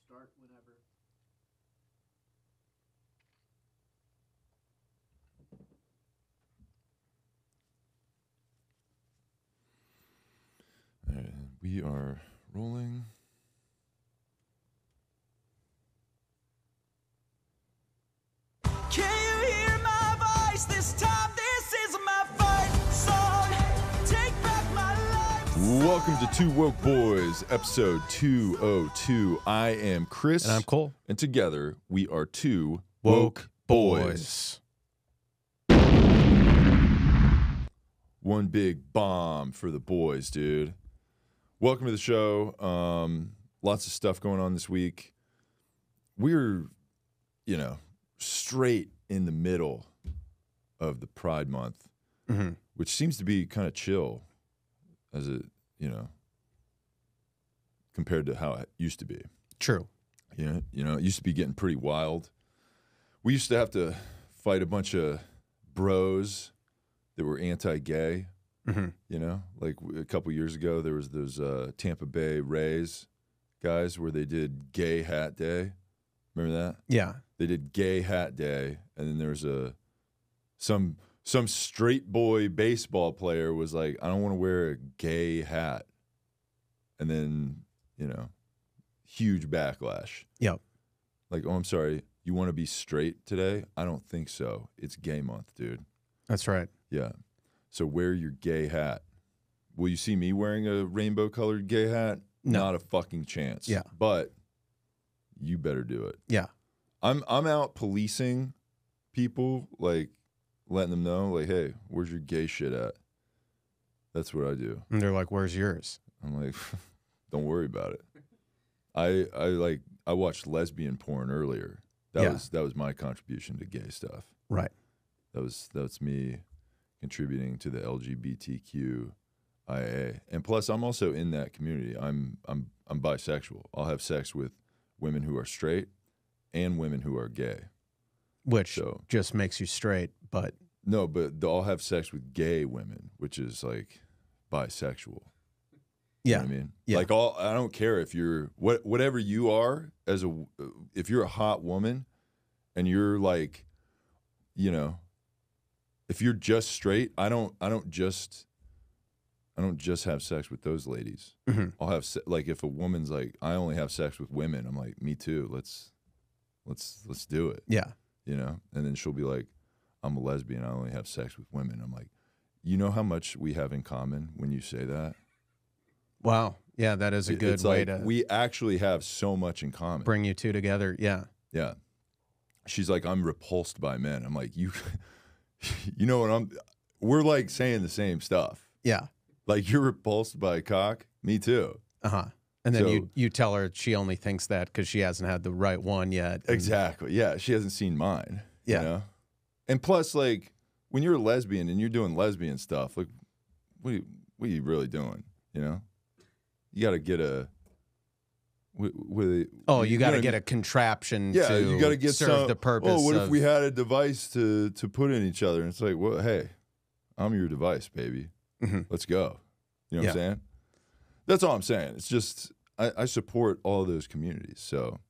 Start whenever. All right, we are rolling. Can you hear my voice this time? This is my fight song. Take back my life. Welcome to Two Woke Boys, episode 202. I am Chris. And I'm Cole. And together, we are Two Woke Boys. One big bomb for the boys, dude. Welcome to the show. Lots of stuff going on this week. We're, straight in the middle of the Pride Month, which seems to be kind of chill as it, compared to how it used to be. True. It used to be getting pretty wild. We used to have to fight a bunch of bros that were anti-gay. Like a couple years ago, there was those Tampa Bay Rays guys where they did Gay Hat Day. Remember that? Yeah. They did Gay Hat Day, and then there was some straight boy baseball player was like, I don't want to wear a gay hat. And then, huge backlash. Yep. Like, oh, I'm sorry, you want to be straight today? I don't think so. It's gay month, dude. That's right. Yeah. So wear your gay hat. Will you see me wearing a rainbow-colored gay hat? No. Not a fucking chance. Yeah. But you better do it. Yeah. I'm out policing people, like letting them know, like, hey, where's your gay shit at? That's what I do. And they're like, where's yours? I'm like, don't worry about it. I watched lesbian porn earlier. That was my contribution to gay stuff. Right. That's me contributing to the LGBTQIA. And plus, I'm also in that community. I'm bisexual. I'll have sex with women who are straight and women who are gay. Which just makes you straight, but... No, but I'll have sex with gay women, which is like bisexual. Yeah. You know what I mean? Yeah. Like I don't care if you're whatever you are if you're a hot woman and you're like, if you're just straight, I don't just have sex with those ladies. I'll have like if a woman's like, I only have sex with women, I'm like, me too. Let's do it. Yeah. And then she'll be like, I'm a lesbian. I only have sex with women. I'm like, you know how much we have in common when you say that? Wow. Yeah, that is a good way to... We actually have so much in common. Bring you two together. Yeah. Yeah. She's like, I'm repulsed by men. I'm like, you know what we're like saying the same stuff. Yeah. Like, you're repulsed by cock? Me too. Uh-huh. And then you tell her she only thinks that because she hasn't had the right one yet. Exactly. Yeah. She hasn't seen mine. Yeah. And plus, like, when you're a lesbian and you're doing lesbian stuff, like, what are you really doing? You got to get a... you got to get a contraption to you got to get serve the purpose. Oh, what if we had a device to put in each other? And it's like, well, hey, I'm your device, baby. Let's go. You know what I'm saying? That's all I'm saying. It's just I support all of those communities. So,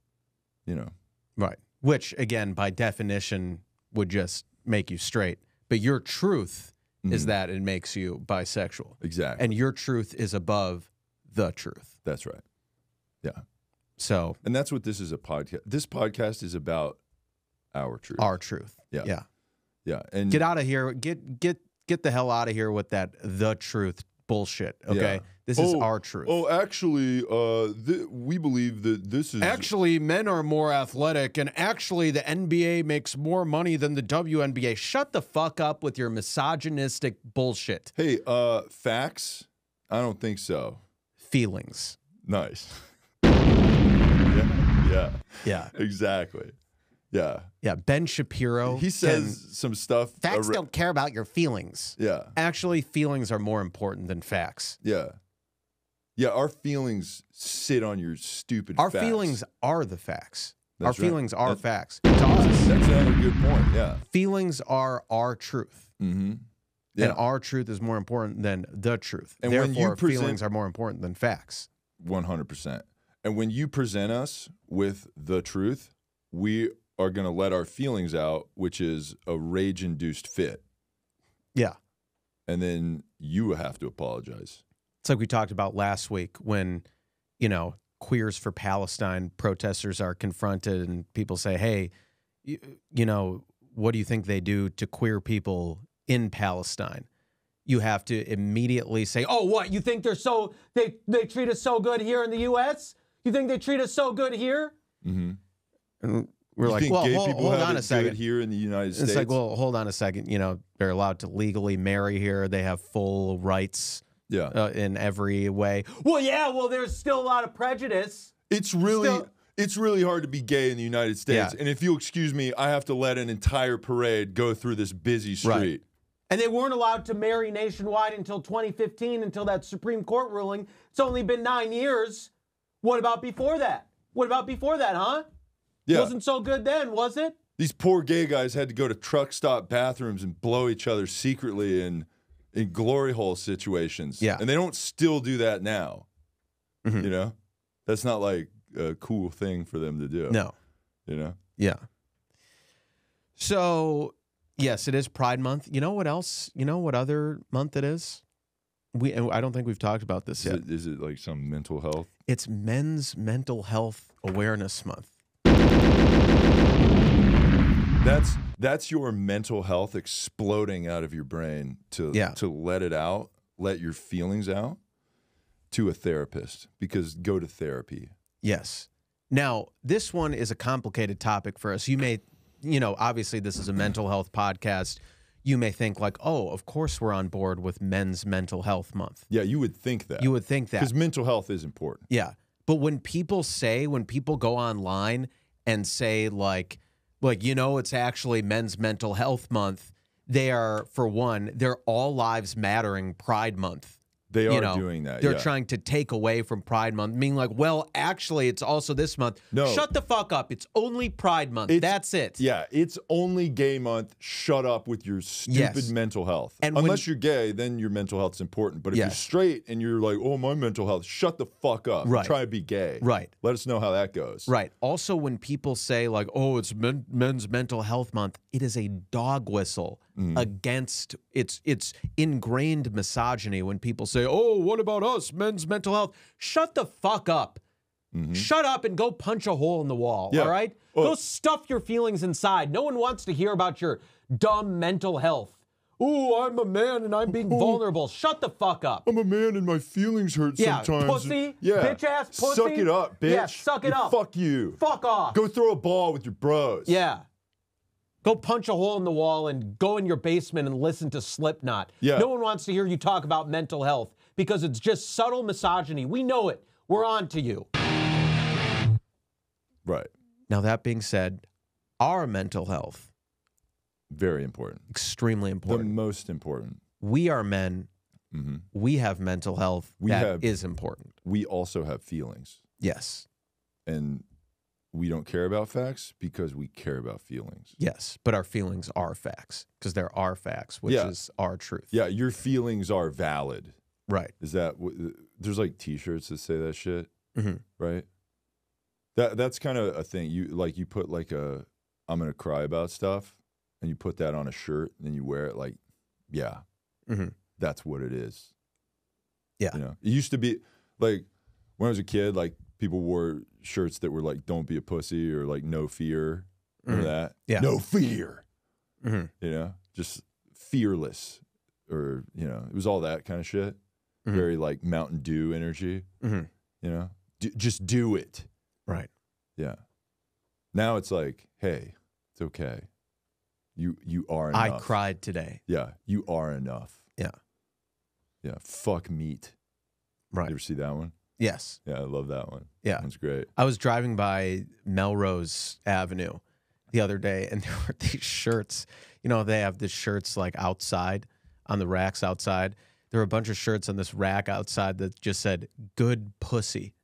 Right. Which, again, by definition, would just make you straight. But your truth is that it makes you bisexual. Exactly. And your truth is above the truth. That's right. Yeah. So. And that's what this is a podcast. This podcast is about our truth. Our truth. Yeah. Yeah. Yeah. And get out of here. Get the hell out of here with that the truth bullshit. Okay. Yeah. This is our truth. Oh, actually, we believe that this is... Actually, men are more athletic, and actually the NBA makes more money than the WNBA. Shut the fuck up with your misogynistic bullshit. Hey, facts? I don't think so. Feelings. Nice. Yeah. Yeah. Exactly. Yeah. Yeah. Ben Shapiro. He says some stuff. Facts don't care about your feelings. Yeah. Actually, feelings are more important than facts. Yeah. Yeah, our feelings sit on your stupid Our facts. feelings are the facts. That's our right. feelings are facts. To us. That's another good point, yeah. Feelings are our truth. Mm-hmm. Yeah. And our truth is more important than the truth. And therefore, when you present, feelings are more important than facts. 100%. And when you present us with the truth, we are going to let our feelings out, which is a rage-induced fit. Yeah. And then you have to apologize. It's like we talked about last week when, you know, Queers for Palestine protesters are confronted and people say, hey, you know, what do you think they do to queer people in Palestine? You have to immediately say, oh, what? You think they treat us so good here in the U.S.? You think they treat us so good here? Mm-hmm. And we're you like, think well, gay hold people on have a it second. good here in the United States? It's like, well, hold on a second. You know, they're allowed to legally marry here. They have full rights in every way. Well, yeah, well, there's still a lot of prejudice. It's really hard to be gay in the United States. Yeah. And if you'll excuse me, I have to let an entire parade go through this busy street. Right. And they weren't allowed to marry nationwide until 2015, until that Supreme Court ruling. It's only been 9 years. What about before that? What about before that, huh? Yeah. Wasn't so good then, was it? These poor gay guys had to go to truck stop bathrooms and blow each other secretly in glory hole situations. Yeah. And they don't still do that now. Mm-hmm. You know? That's not like a cool thing for them to do. No. You know? Yeah. So, yes, it is Pride Month. You know what else? You know what other month it is? I don't think we've talked about this yet. Is it like some mental health? It's Men's Mental Health Awareness Month. That's your mental health exploding out of your brain to let it out, let your feelings out to a therapist, because go to therapy. Yes. Now, this one is a complicated topic for us. You may, you know, obviously this is a mental health podcast. You may think like, oh, of course we're on board with Men's Mental Health Month. Yeah, you would think that. You would think that. Because mental health is important. Yeah. But when people go online and say like, you know, it's actually Men's Mental Health Month, they are, for one, they're All Lives Mattering Pride Month. They are doing that. They're trying to take away from Pride Month, meaning like, well, actually, it's also this month. No. Shut the fuck up. It's only Pride Month. That's it. Yeah, it's only gay month. Shut up with your stupid mental health. And unless you're gay, then your mental health's important. But if you're straight and you're like, oh, my mental health, shut the fuck up. Right. Try to be gay. Right. Let us know how that goes. Right. Also, when people say like, oh, it's Men's Mental Health Month, it is a dog whistle against it's ingrained misogyny when people say, oh, what about us, men's mental health? Shut the fuck up. Shut up and go punch a hole in the wall, all right? Go stuff your feelings inside. No one wants to hear about your dumb mental health. Ooh, I'm a man and I'm being vulnerable. Shut the fuck up. I'm a man and my feelings hurt sometimes. Pussy, bitch-ass pussy. Suck it up, bitch. Yeah, suck it up. Fuck you. Fuck off. Go throw a ball with your bros. Yeah. Go punch a hole in the wall and go in your basement and listen to Slipknot. Yeah. No one wants to hear you talk about mental health because it's just subtle misogyny. We know it. We're on to you. Right. Now, that being said, our mental health, very important. Extremely important. The most important. We are men. We have mental health. That is important. We also have feelings. Yes. And we don't care about facts because we care about feelings. Yes, but our feelings are facts because there are facts, which is our truth. Yeah, your feelings are valid. Right. Is that there's like T-shirts that say that shit, right? That's kind of a thing. You put like I'm gonna cry about stuff, and you put that on a shirt, and then you wear it. Like, yeah, that's what it is. Yeah, you know, it used to be like when I was a kid, like people wore shirts that were like "Don't be a pussy" or like "No fear." Remember that? Yeah, no fear. You know, just fearless, or you know, it was all that kind of shit. Very like Mountain Dew energy. You know, just do it. Right. Yeah. Now it's like, hey, it's okay. You are enough. I cried today. Yeah. You are enough. Yeah. Yeah. Fuck meat. Right. You ever see that one? Yes. Yeah, I love that one. Yeah. That one's great. I was driving by Melrose Avenue the other day, and there were these shirts. You know, they have the shirts like outside on the racks outside. There were a bunch of shirts on this rack outside that just said "Good Pussy."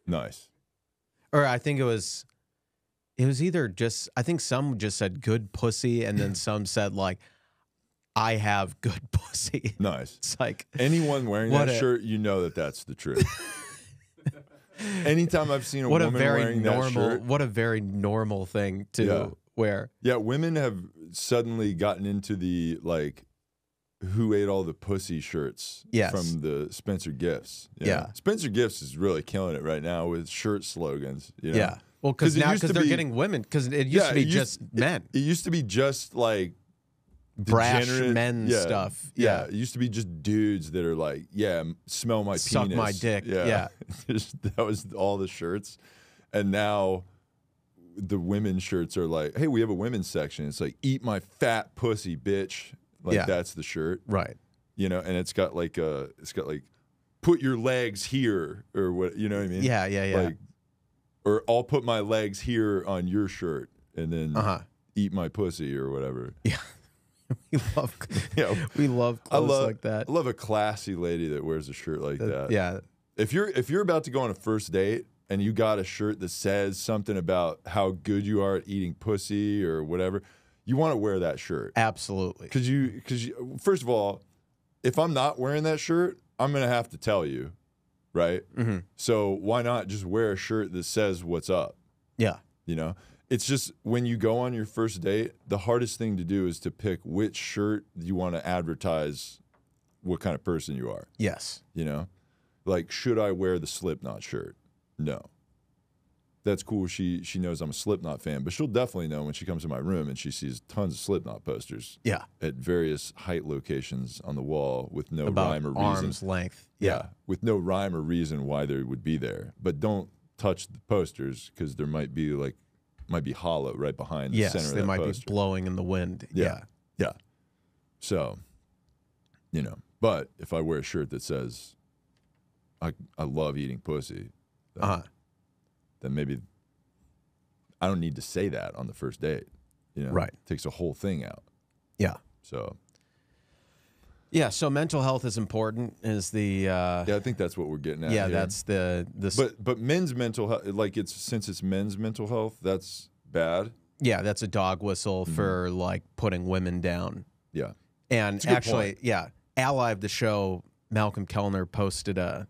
Nice. Or I think it was either just, I think some just said "Good Pussy," and then some said like, "I have good pussy." Nice. It's like anyone wearing that shirt, you know that that's the truth. Anytime I've seen a What a woman very wearing that shirt, what a very normal thing to wear. yeah, women have suddenly gotten into the like, who ate all the pussy shirts Yes. from the Spencer Gifts. You know? Yeah. Spencer Gifts is really killing it right now with shirt slogans. You know? Yeah. Well, because they're getting women. Because it used to be just men. It used to be just like Brash degenerate- men stuff. Yeah. It used to be just dudes that are like, smell my Suck penis. my dick. Yeah. That was all the shirts. And now the women's shirts are like, hey, we have a women's section. It's like, eat my fat pussy, bitch. Like that's the shirt. Right. You know, and it's got like put your legs here or what, you know what I mean? Yeah. Like, or I'll put my legs here on your shirt and then eat my pussy or whatever. Yeah. we love clothes like that. I love a classy lady that wears a shirt like that. Yeah. If you're about to go on a first date and you got a shirt that says something about how good you are at eating pussy or whatever, you want to wear that shirt. Absolutely. Because you, first of all, if I'm not wearing that shirt, I'm gonna have to tell you, right? Mm-hmm. So why not just wear a shirt that says what's up? Yeah. You know, it's just when you go on your first date, the hardest thing to do is to pick which shirt you want to advertise what kind of person you are. Yes. You know, like, should I wear the Slipknot shirt? No. That's cool. She knows I'm a Slipknot fan, but she'll definitely know when she comes to my room and she sees tons of Slipknot posters. Yeah. At various height locations on the wall with no About rhyme or reason. arm's length. Yeah. With no rhyme or reason why they would be there. But don't touch the posters because there might be hollow right behind the center of that they might poster. be blowing in the wind. Yeah. So, you know, but if I wear a shirt that says I love eating pussy, then maybe I don't need to say that on the first date. You know, Right. It takes a whole thing out. Yeah. So Yeah. So mental health is important. Is the yeah, I think that's what we're getting at. yeah? here. That's the But men's mental health, like since it's men's mental health, that's bad. yeah. That's a dog whistle for like putting women down. Yeah. And It's a good actually, point. yeah, ally of the show, Malcolm Kellner posted a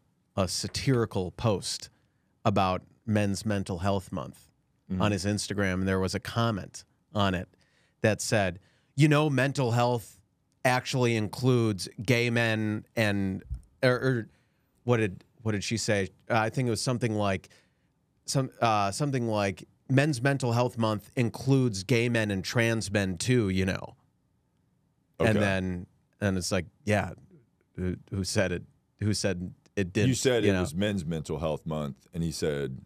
satirical post about Men's Mental Health Month on his Instagram, and there was a comment on it that said, you know, mental health actually includes gay men and or what did she say? I think it was something like Men's Mental Health Month includes gay men and trans men too, you know. Okay. And it's like, yeah, who said it? Who said it didn't? You said you it know? was Men's Mental Health Month, and they said,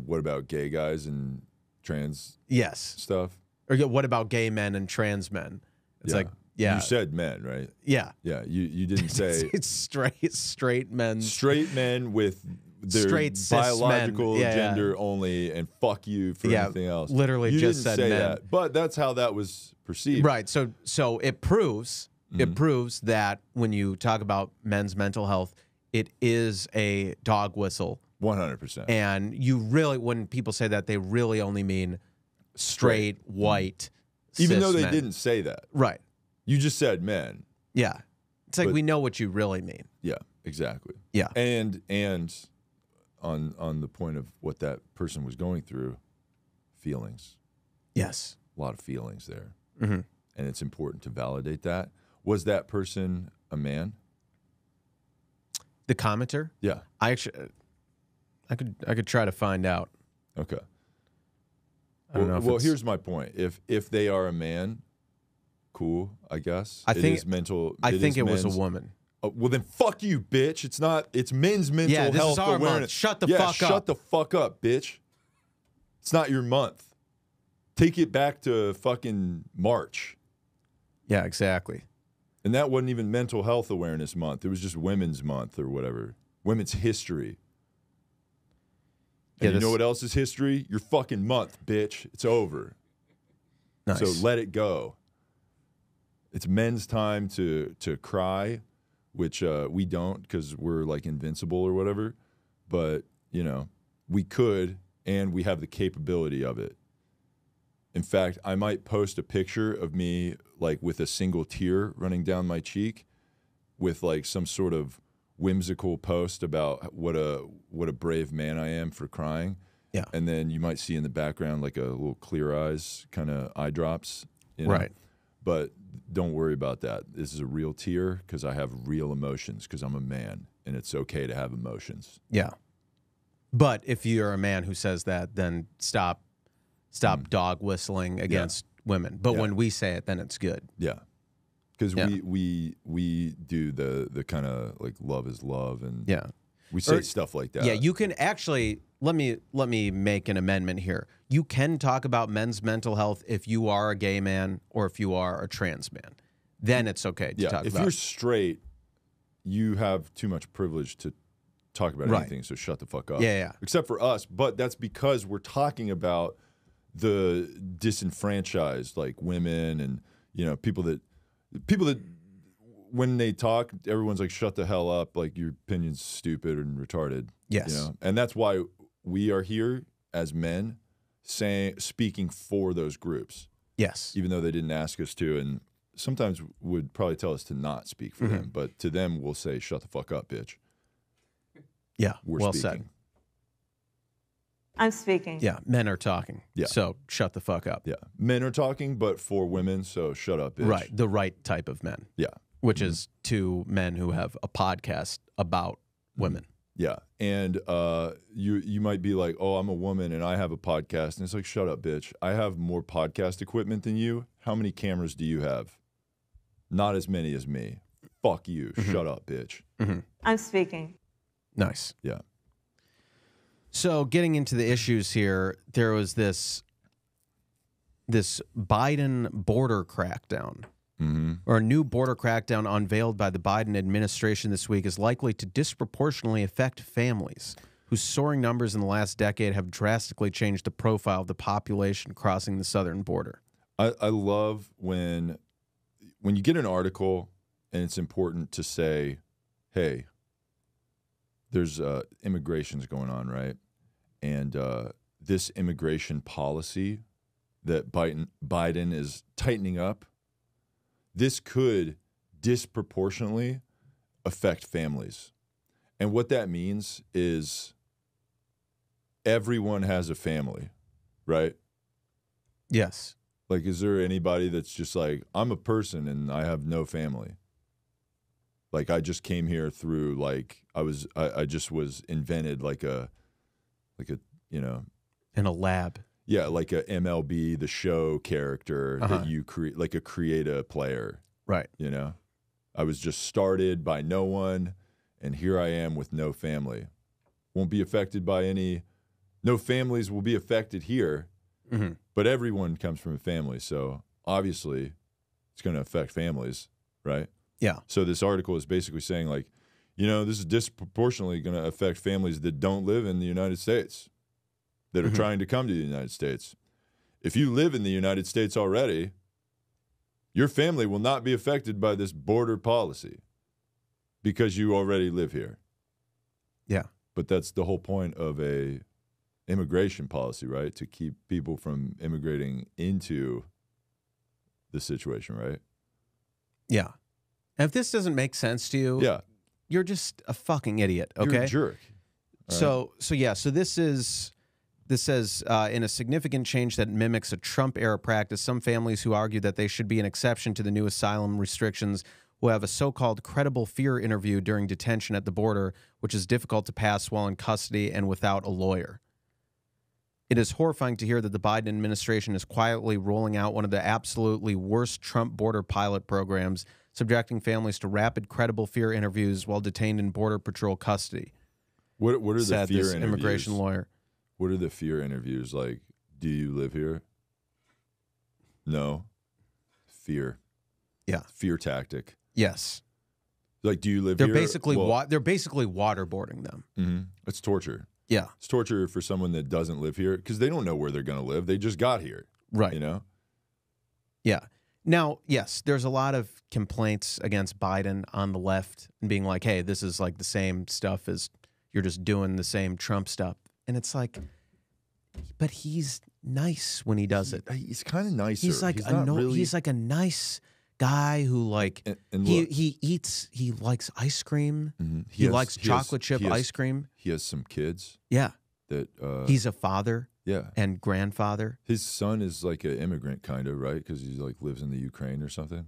what about gay guys and trans Yes. stuff? Or yeah, what about gay men and trans men? It's like, yeah. You said men, right? Yeah. Yeah, you didn't say It's straight men. straight men with their Straight cis men. biological Yeah, gender only, and fuck you for Yeah, anything else. literally you just didn't said say men. that, but that's how that was perceived. Right. So it proves that when you talk about men's mental health, it is a dog whistle. 100%. And you really, when people say that, they really only mean straight, white, Even cis though they men. didn't say that. Right. You just said men. Yeah. It's like But- we know what you really mean. Yeah, exactly. Yeah. And on the point of what that person was going through, feelings. Yes. A lot of feelings there. Mm-hmm. And it's important to validate that. Was that person a man? The commenter? Yeah. I could try to find out. Okay. I don't know if Well, it's- here's my point. If they are a man, cool, I guess. I think- it is mental. I think it was a men's- woman. Well, then fuck you, bitch. It's not. It's men's mental Yeah, this is health our month. awareness. Shut the yeah, fuck shut up. the fuck up, bitch. It's not your month. Take it back to fucking March. Yeah, exactly. And that wasn't even Mental Health Awareness Month. It was just Women's Month or whatever. Women's History. And Yeah, you this- know what else is history? Your fucking month, bitch. It's over. Nice. So let it go. It's men's time to cry, which we don't because we're like invincible or whatever. But, you know, we could, and we have the capability of it. In fact, I might post a picture of me like with a single tear running down my cheek with like some sort of whimsical post about what a brave man I am for crying. Yeah. And then you might see in the background like a little Clear Eyes kind of eye drops. You know? Right. But don't worry about that. This is a real tear because I have real emotions because I'm a man, and it's okay to have emotions. Yeah. But if you're a man who says that, then stop dog whistling against women. But when we say it, then it's good. Yeah. Because we do the kind of like love is love, and we say stuff like that. Yeah, you can actually let me make an amendment here. You can talk about men's mental health if you are a gay man or if you are a trans man. Then it's okay to talk about. If you're straight, you have too much privilege to talk about anything, so shut the fuck up. Yeah. Except for us, but that's because we're talking about the disenfranchised, like women and people that when they talk, everyone's like, shut the hell up, like your opinion's stupid and retarded. Yes. And that's why we are here as men speaking for those groups. Yes. Even though they didn't ask us to, and sometimes would probably tell us to not speak for them, but to them we'll say, shut the fuck up, bitch. Yeah, We're well speaking. said. I'm speaking. Yeah, men are talking. Yeah. So shut the fuck up. Yeah. Men are talking, but for women, so shut up, bitch. Right, the right type of men. Yeah. Which is two men who have a podcast about women. Yeah. And you might be like, oh, I'm a woman and I have a podcast. And it's like, shut up, bitch. I have more podcast equipment than you. How many cameras do you have? Not as many as me. Fuck you. Shut up, bitch. I'm speaking. Nice. Yeah. So getting into the issues here, there was this Biden border crackdown. Or a new border crackdown unveiled by the Biden administration this week is likely to disproportionately affect families whose soaring numbers in the last decade have drastically changed the profile of the population crossing the southern border. I love when you get an article and it's important to say, hey, there's immigration's going on, right? And this immigration policy that Biden is tightening up, this could disproportionately affect families. And what that means is everyone has a family, right? Yes. Like, is there anybody that's just like, I'm a person and I have no family? Like, I just came here through, like, I just was invented like a, In a lab. Yeah, like a MLB, the show character that you create, like create a player. Right. I was just started by no one, and here I am with no family. Won't be affected by no families will be affected here, but everyone comes from a family. So obviously it's going to affect families, right? Yeah. So this article is basically saying like, this is disproportionately going to affect families that don't live in the United States, that are trying to come to the United States. If you live in the United States already, your family will not be affected by this border policy because you already live here. Yeah. But that's the whole point of a immigration policy, right? To keep people from immigrating into the situation, right? Yeah. And if this doesn't make sense to you, you're just a fucking idiot, okay? You're a jerk. So this says, in a significant change that mimics a Trump-era practice, some families who argue that they should be an exception to the new asylum restrictions will have a so-called credible fear interview during detention at the border, which is difficult to pass while in custody and without a lawyer. It is horrifying to hear that the Biden administration is quietly rolling out one of the absolutely worst Trump border pilot programs, subjecting families to rapid credible fear interviews while detained in Border Patrol custody. What are the said fear this interviews? Immigration lawyer. What are the fear interviews like? Do you live here? No. Fear. Yeah. Fear tactic. Yes. Like, do you live They're here? basically they're basically waterboarding them. It's torture. Yeah. It's torture for someone that doesn't live here because they don't know where they're going to live. They just got here. Right. Yeah. Now, yes, there's a lot of complaints against Biden on the left and being like, hey, this is like the same stuff as you're just doing the same Trump stuff. And it's like, but he's nice when he does it. He's kind of nicer. He's like he's not really... he's like a nice guy who like And he look, he likes ice cream. He has- likes chocolate chip he has- ice cream. He has some kids Yeah. that He's a father yeah. and grandfather. His son is like an immigrant, kind of, right? Because he like lives in the Ukraine or something.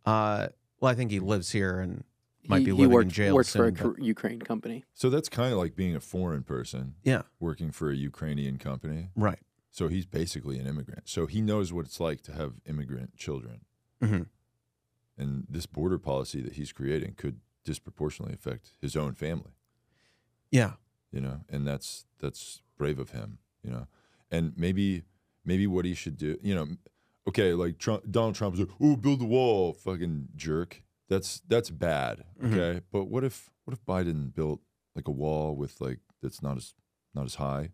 Well, I think he lives here and might be He living worked, in jail works soon. for a but- Ukraine company. So that's kind of like being a foreign person yeah, working for a Ukrainian company. right. So he's basically an immigrant. So he knows what it's like to have immigrant children. hmm And this border policy that he's creating could disproportionately affect his own family. Yeah. You know, and that's brave of him. You know, and maybe what he should do. You know, okay, like Donald Trump's like, oh, build the wall, fucking jerk. That's bad. Okay, but what if Biden built like a wall with like that's not as high,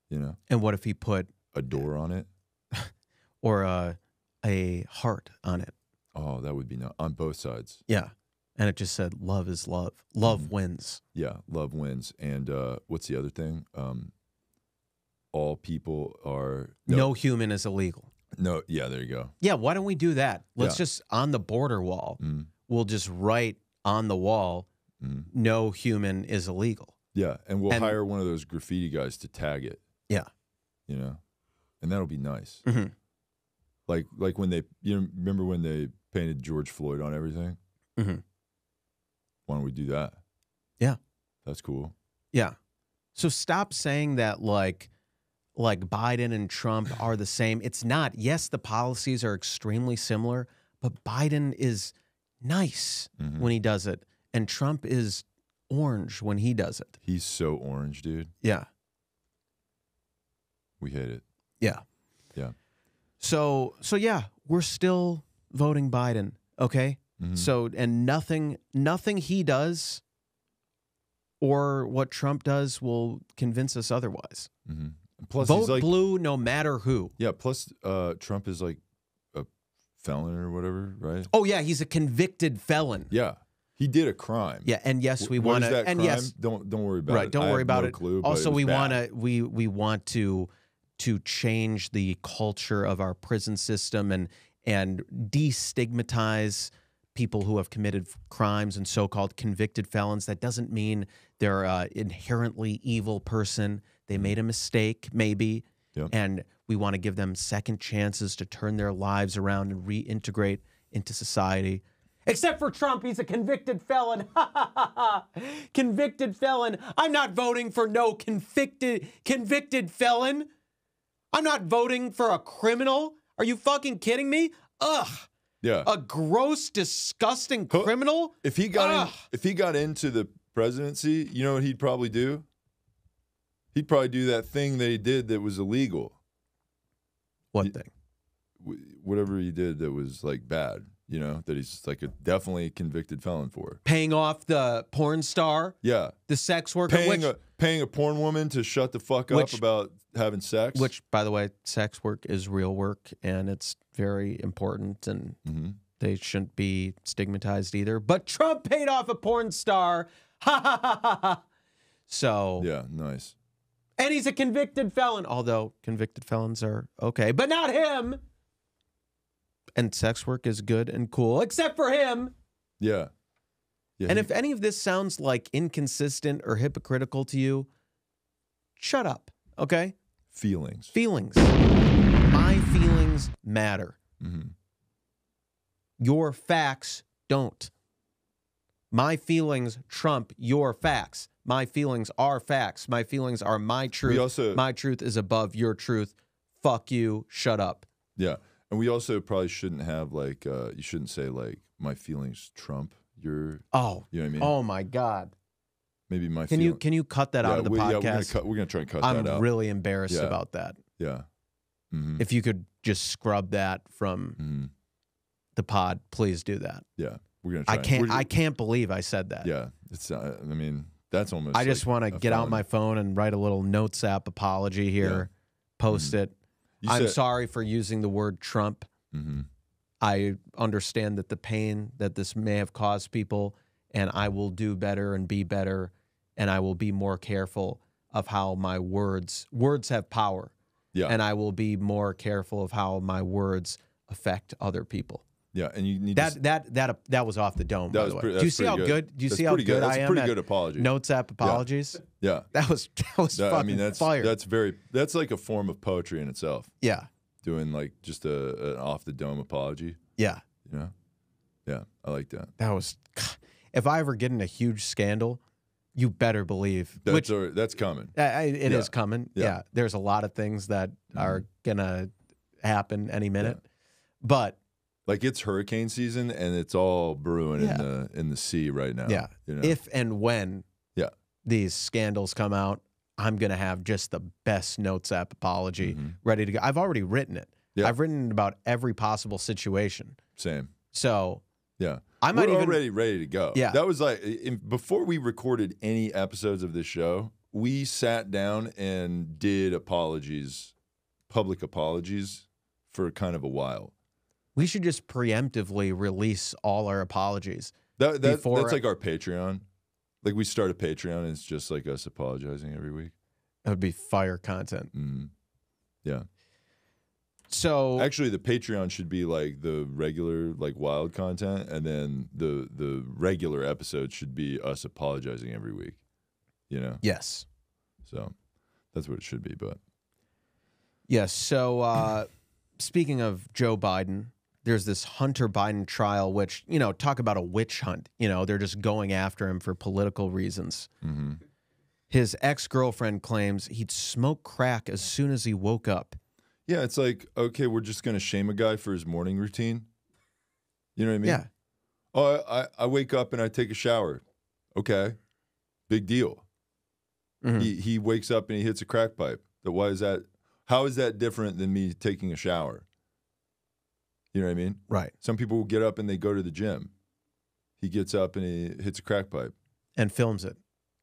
you know, And what if he put a door on it? or a heart on it? Oh, that would be on both sides. Yeah. And it just said, love is love. Love wins. Yeah, love wins. And what's the other thing? All people are No human is illegal. no. Yeah, there you go. Yeah, why don't we do that? Let's Yeah. just, on the border wall, Mm, we'll just write on the wall, mm. no human is illegal. Yeah, and we'll And- hire one of those graffiti guys to tag it. Yeah. You know, and that'll be nice. Mhm. Like when they, you know, remember when they painted George Floyd on everything? Mhm. Why don't we do that? Yeah. That's cool. Yeah. So stop saying that like Biden and Trump are the same. It's not. Yes, the policies are extremely similar, but Biden is nice Mhm. when he does it, and Trump is orange when he does it. He's so orange, dude. Yeah. We hate it. Yeah. Yeah. So yeah, we're still voting Biden, okay? Mhm. So and nothing he does or what Trump does will convince us otherwise. Mhm. Plus, Vote he's like, blue no matter who. yeah. Plus, Trump is like a felon or whatever, right? Oh yeah, he's a convicted felon. Yeah, he did a crime. Yeah, and yes, we What want is to that and crime? yes, Don't worry about it. right, don't I worry have about no it. Clue, but Also, it was we bad. want to we want to change the culture of our prison system and destigmatize people who have committed crimes and so-called convicted felons. That doesn't mean they're an inherently evil person. They made a mistake, maybe, Yep. and we want to give them second chances to turn their lives around and reintegrate into society. Except for Trump, he's a convicted felon. Convicted felon. I'm not voting for no convicted felon. I'm not voting for a criminal. Are you fucking kidding me? Ugh. Yeah. A gross, disgusting criminal? If he got into the presidency, you know what he'd probably do? He'd probably do that thing that he did that was illegal. What thing? Whatever he did that was like bad, you know, that he's like a definitely convicted felon for. Paying off the porn star? Yeah. The sex worker? Paying a porn woman to shut the fuck up about having sex. Which, by the way, sex work is real work, and it's very important, and they shouldn't be stigmatized either. But Trump paid off a porn star. Ha ha ha ha ha. So, yeah, nice. and he's a convicted felon, although convicted felons are okay, but not him. And sex work is good and cool, except for him. Yeah. Yeah. And if any of this sounds like inconsistent or hypocritical to you, shut up, okay? feelings. Feelings. My feelings matter. Mm-hmm. Your facts don't. My feelings trump your facts. My feelings are facts. My feelings are my truth. My truth is above your truth. Fuck you. Shut up. Yeah. And we also probably shouldn't have like, you shouldn't say like, my feelings trump your, Oh. you know what I mean? Oh my God. Maybe my Can you cut that out of the podcast? Yeah, we're gonna try and cut that out. I'm really embarrassed about that. Yeah. Mm-hmm. If you could just scrub that from the pod, please do that. Yeah. We're gonna try. I can't believe I said that. Yeah. It's I mean, that's almost I just like want to get out my phone and write a little notes app apology here, post it. I'm sorry for using the word Trump. Mm-hmm. I understand that the pain that this may have caused people, and I will do better and be better, and I will be more careful of how my words have power. Yeah. And I will be more careful of how my words affect other people. Yeah, and you need that was off the dome. By the way, do you see how good? Do you see how good I am? That's a pretty good apology. Notes app apologies. Yeah, that was fucking fire. That's like a form of poetry in itself. Yeah, doing like just an off the dome apology. Yeah, you know, yeah, I like that. That was. If I ever get in a huge scandal, you better believe that's coming. It is coming. Yeah, there's a lot of things that are gonna happen any minute, but like it's hurricane season and it's all brewing in the sea right now. Yeah, you know? If and when these scandals come out, I'm gonna have just the best notes app apology ready to go. I've already written it. Yeah. I've written about every possible situation. Same. So yeah. We're already ready to go. Yeah. That was like, before we recorded any episodes of this show, we sat down and did apologies, public apologies, for kind of a while. We should just preemptively release all our apologies. That's like our Patreon. Like we start a Patreon and it's just like us apologizing every week. That would be fire content. Mm-hmm. Yeah. So actually, the Patreon should be like the regular, like wild content, and then the regular episode should be us apologizing every week. You know? Yes. So that's what it should be. But yes. So speaking of Joe Biden, there's this Hunter Biden trial, which talk about a witch hunt. They're just going after him for political reasons. Mm-hmm. His ex-girlfriend claims he'd smoke crack as soon as he woke up. Yeah, it's like, okay, we're just going to shame a guy for his morning routine. You know what I mean? Yeah. Oh, I wake up and I take a shower. Okay. Big deal. Mm-hmm. He wakes up and he hits a crack pipe. Why is that? How is that different than me taking a shower? You know what I mean? Right. Some people will get up and they go to the gym. He gets up and he hits a crack pipe. And films it.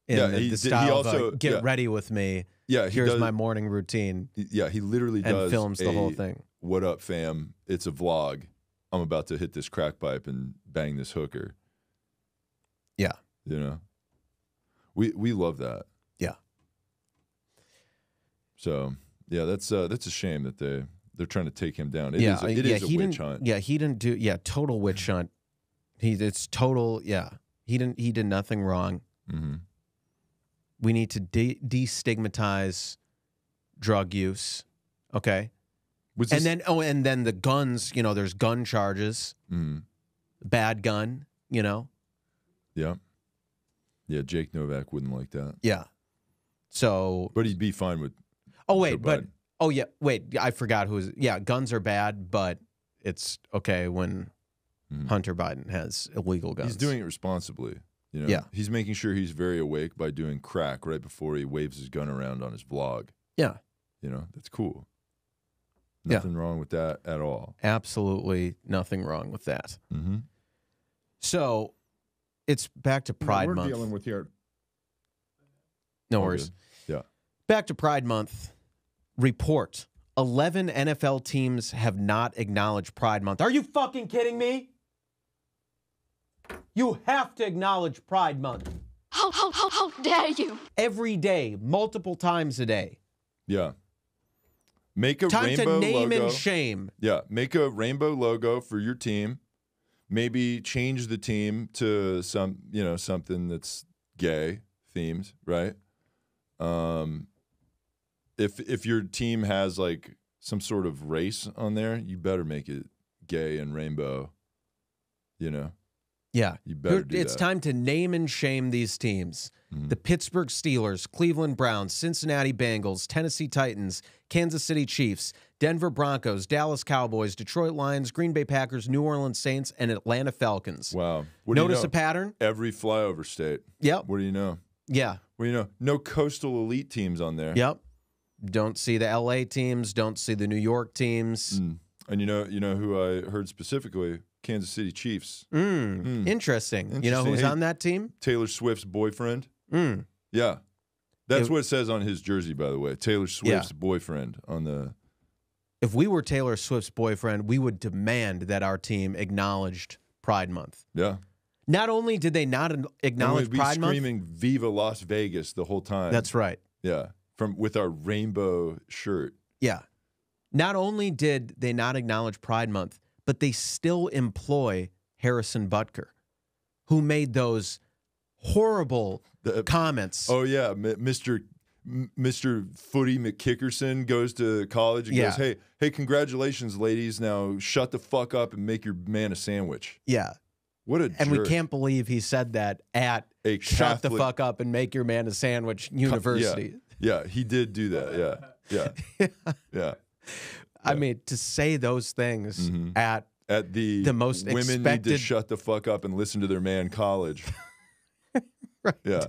In the style of get ready with me. Yeah, here's my morning routine. Yeah, he literally does and films the whole thing. What up, fam? It's a vlog. I'm about to hit this crack pipe and bang this hooker. Yeah, we love that. Yeah. So yeah, that's a shame that they're trying to take him down. It is a witch hunt. Yeah, he didn't do. Yeah, total witch hunt. It's total. Yeah, he did nothing wrong. Mm-hmm. We need to destigmatize drug use, okay? And then the guns. There's gun charges. Mm. Bad gun. Yeah. Yeah. Jake Novak wouldn't like that. Yeah. So. But he'd be fine with. Oh wait, wait. I forgot who's. Yeah, guns are bad, but it's okay when Hunter Biden has illegal guns. He's doing it responsibly. Yeah. He's making sure he's very awake by doing crack right before he waves his gun around on his vlog. Yeah. That's cool. Nothing wrong with that at all. Absolutely nothing wrong with that. Mm-hmm. So it's back to Pride Month. We're dealing with here. No worries. Yeah. Back to Pride Month. Report. 11 NFL teams have not acknowledged Pride Month. Are you fucking kidding me? You have to acknowledge Pride Month. How dare you? Every day, multiple times a day. Yeah. Make a Time rainbow to name logo. and shame. Yeah. Make a rainbow logo for your team. Maybe change the team to something that's gay themed, right? If your team has like some sort of race on there, you better make it gay and rainbow. Yeah. You better do It's that. time to name and shame these teams. Mm-hmm. The Pittsburgh Steelers, Cleveland Browns, Cincinnati Bengals, Tennessee Titans, Kansas City Chiefs, Denver Broncos, Dallas Cowboys, Detroit Lions, Green Bay Packers, New Orleans Saints, and Atlanta Falcons. Wow. Notice a pattern? Every flyover state. Yep. What do you know? Yeah. What do you know? No coastal elite teams on there. Yep. Don't see the LA teams, don't see the New York teams. Mm. And you know who I heard specifically? Kansas City Chiefs. Interesting. You know who's on that team? Taylor Swift's boyfriend. Mm. Yeah. That's what it says on his jersey, by the way. Taylor Swift's boyfriend on the... If we were Taylor Swift's boyfriend, we would demand that our team acknowledged Pride Month. Yeah. Not only did they not acknowledge Pride Month... We'd be screaming Viva Las Vegas the whole time. That's right. Yeah. With our rainbow shirt. Yeah. Not only did they not acknowledge Pride Month, but they still employ Harrison Butker, who made those horrible comments. Oh yeah, Mr. Footy McKickerson goes to college and goes, hey, congratulations, ladies. Now shut the fuck up and make your man a sandwich. Yeah. What a And jerk. we can't believe he said that at A shut the Catholic- fuck up and make your man a sandwich university. Yeah, he did do that. Yeah. I mean, to say those things at the most women need expected... to shut the fuck up and listen to their man college. Right. Yeah.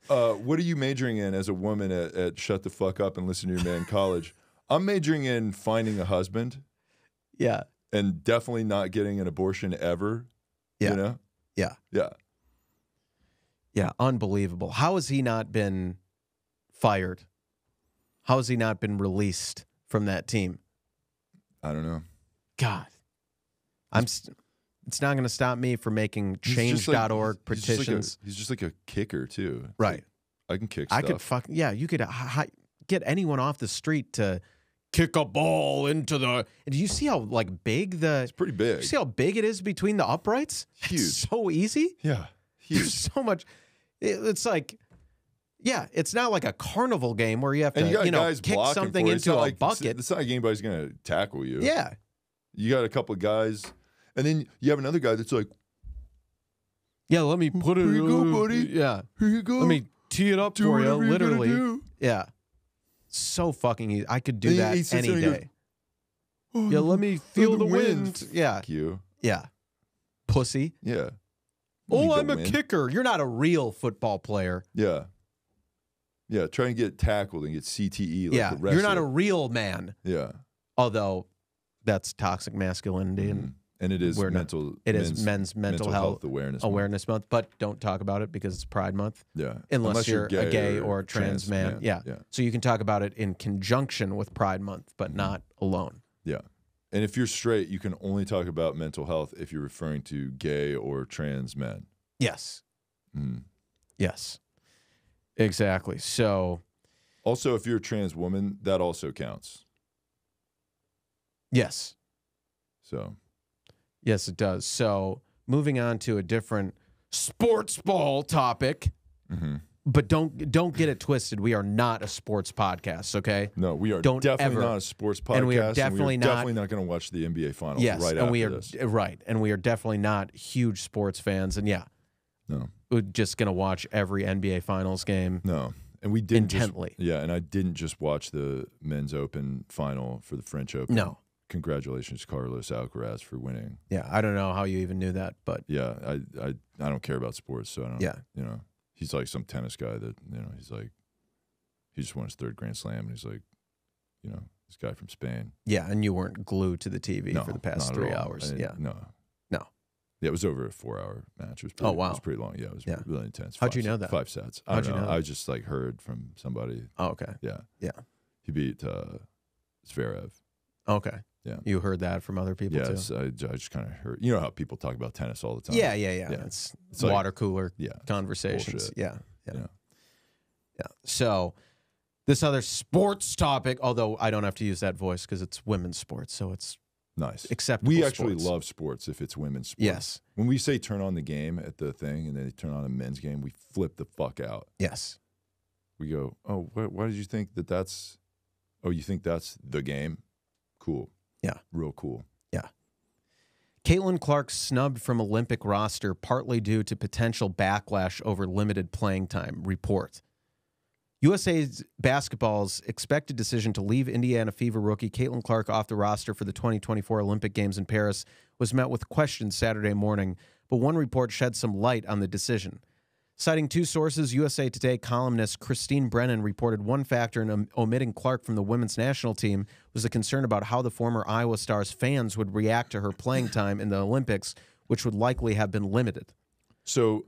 What are you majoring in as a woman at shut the fuck up and listen to your man college? I'm majoring in finding a husband. Yeah. And definitely not getting an abortion ever. Yeah. You know? Yeah. Yeah. Yeah. Unbelievable. How has he not been fired? How has he not been released from that team? I don't know. God. It's not going to stop me from making change.org petitions. He's just like a kicker, too. It's Right. like, I can kick stuff. You could get anyone off the street to kick a ball into the... Do you see how big It's pretty big. You see how big it is between the uprights? Huge. It's so easy. Yeah. There's Huge. so much... It's like... Yeah, it's not like a carnival game where you have to, And you got guys kick blocking something for it. into a bucket. It's not like anybody's going to tackle you. Yeah. You got a couple of guys, and then you have another guy that's like, Yeah, let me put it... Here you go, buddy. Yeah. here you go. Let me tee it up do for you, whatever you're gonna literally. do. Yeah. So fucking easy. I could do And he that sits any there and he day. goes, "Oh, Yeah, let me feel the wind. Yeah. Fuck you. Yeah. Pussy. Yeah. Oh, You I'm go a win. kicker. You're not a real football player. Yeah. Yeah, try and get tackled and get CTE like Yeah. the rest You're not a of it. real man. Yeah. Although that's toxic masculinity and And it is we're not- mental. it is men's mental health awareness. month, but don't talk about it because it's Pride Month. Yeah. Unless you're a gay or a trans man. Yeah. Yeah. So you can talk about it in conjunction with Pride Month, but not alone. Yeah. And if you're straight, you can only talk about mental health if you're referring to gay or trans men. Yes. Mm. Yes. Exactly. So, Also, if you're a trans woman, that also counts. yes. So, Yes, it does. So, moving on to a different sports ball topic. But don't get it twisted. We are not a sports podcast, okay? no, we are Don't definitely ever- not a sports podcast. and we are definitely not- definitely not going to watch the NBA finals Yes, right and after we are this. right, and we are definitely not huge sports fans. And yeah, No. we're just gonna watch every NBA Finals game. No. And we didn't Intently. and I didn't just watch the men's open final for the French Open. No. Congratulations, Carlos Alcaraz, for winning. Yeah, I don't know how you even knew that, but Yeah, I don't care about sports, so I don't. Yeah. You know, he's like some tennis guy that he's like, he just won his third Grand Slam, and he's like, this guy from Spain. yeah, and you weren't glued to the TV No, for the past not at 3 all. hours. I- Yeah, no. Yeah, it was over a 4-hour match. It was pretty, Oh, wow. It was pretty long. Yeah, it was Yeah. really intense. How'd you know that? 5 sets. I How'd don't you know. know I that? just heard from somebody. Oh, okay. Yeah. Yeah. He beat Zverev. Okay. Yeah. You heard that from other people Yes, too? I just kind of heard. You know how people talk about tennis all the time. Yeah. Yeah. It's like- water cooler Yeah. conversations. Bullshit. Yeah. Yeah. So this other sports topic, although I don't have to use that voice because it's women's sports, so it's Nice. acceptable. We actually sports. love sports if it's women's sports. Yes. When we say turn on the game at the thing and then they turn on a men's game, we flip the fuck out. Yes. We go, oh, why did you think that's, oh, you think that's the game? Cool. Yeah. Real cool. Caitlin Clark snubbed from Olympic roster partly due to potential backlash over limited playing time. Report. USA's basketball's expected decision to leave Indiana Fever rookie Caitlin Clark off the roster for the 2024 Olympic Games in Paris was met with questions Saturday morning, but one report shed some light on the decision. Citing two sources, USA Today columnist Christine Brennan reported one factor in omitting Clark from the women's national team was a concern about how the former Iowa Stars fans would react to her playing time in the Olympics, which would likely have been limited. So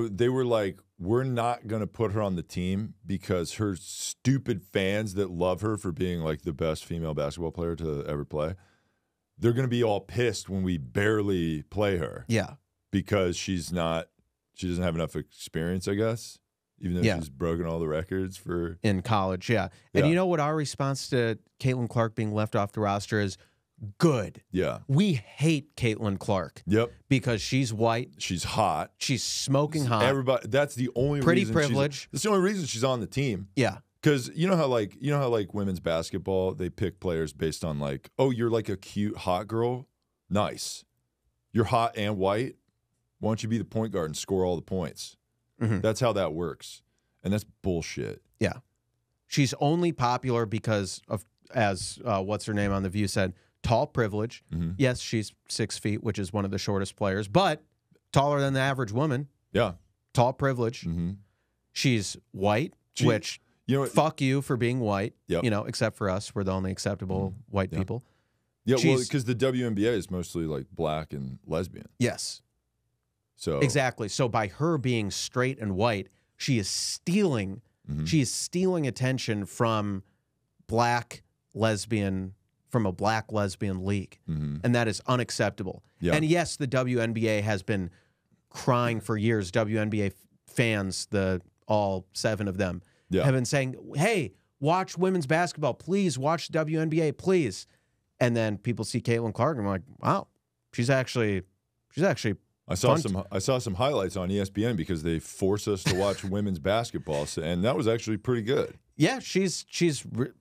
they were like, we're not going to put her on the team because her stupid fans that love her for being like the best female basketball player to ever play, they're going to be all pissed when we barely play her. Yeah. Because she doesn't have enough experience, I guess, even though she's broken all the records for in college, yeah. And Yeah. you know what our response to Caitlin Clark being left off the roster is? good. Yeah. We hate Caitlin Clark. Yep. Because she's white. She's hot. She's smoking hot. Everybody. That's the only Pretty reason privilege. That's the only reason she's on the team. Yeah. Because you know how women's basketball, they pick players based on like, oh, you're like a cute hot girl. Nice. You're hot and white. Why don't you be the point guard and score all the points? Mm-hmm. That's how that works. And that's bullshit. Yeah. She's only popular because of, as what's her name on The View said, tall privilege. Mm-hmm. Yes, she's 6 feet, which is one of the shortest players, but taller than the average woman. Yeah. Tall privilege. Mm-hmm. She's white, which, fuck you for being white, except for us. We're the only acceptable white people. Yeah, well, because the WNBA is mostly like black and lesbian. Yes. So exactly. So by her being straight and white, she is stealing attention from a black lesbian league. Mm-hmm. And that is unacceptable. Yeah. And yes, the WNBA has been crying for years. WNBA fans, all 7 of them, have been saying, hey, watch women's basketball. Please watch WNBA, please. And then people see Caitlin Clark and I'm like, wow, she's actually I saw some highlights on ESPN because they force us to watch women's basketball, and that was actually pretty good. Yeah, she's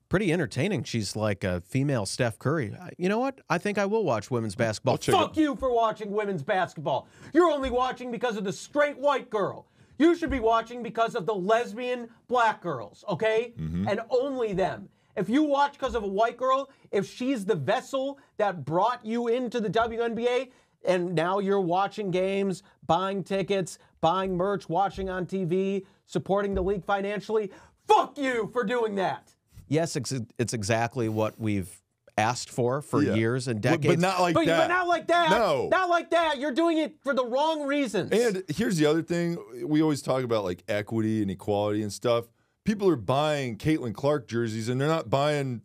pretty entertaining. She's like a female Steph Curry. You know what? I think I will watch women's basketball. Fuck you for watching women's basketball. You're only watching because of the straight white girl. You should be watching because of the lesbian black girls, okay? Mm-hmm. And only them. If you watch because of a white girl, if she's the vessel that brought you into the WNBA, and now you're watching games, buying tickets, buying merch, watching on TV, supporting the league financially, fuck you for doing that. Yes, it's exactly what we've asked for years and decades. But not like that. But not like that. No. Not like that. You're doing it for the wrong reasons. And here's the other thing. We always talk about like equity and equality and stuff. People are buying Caitlin Clark jerseys and they're not buying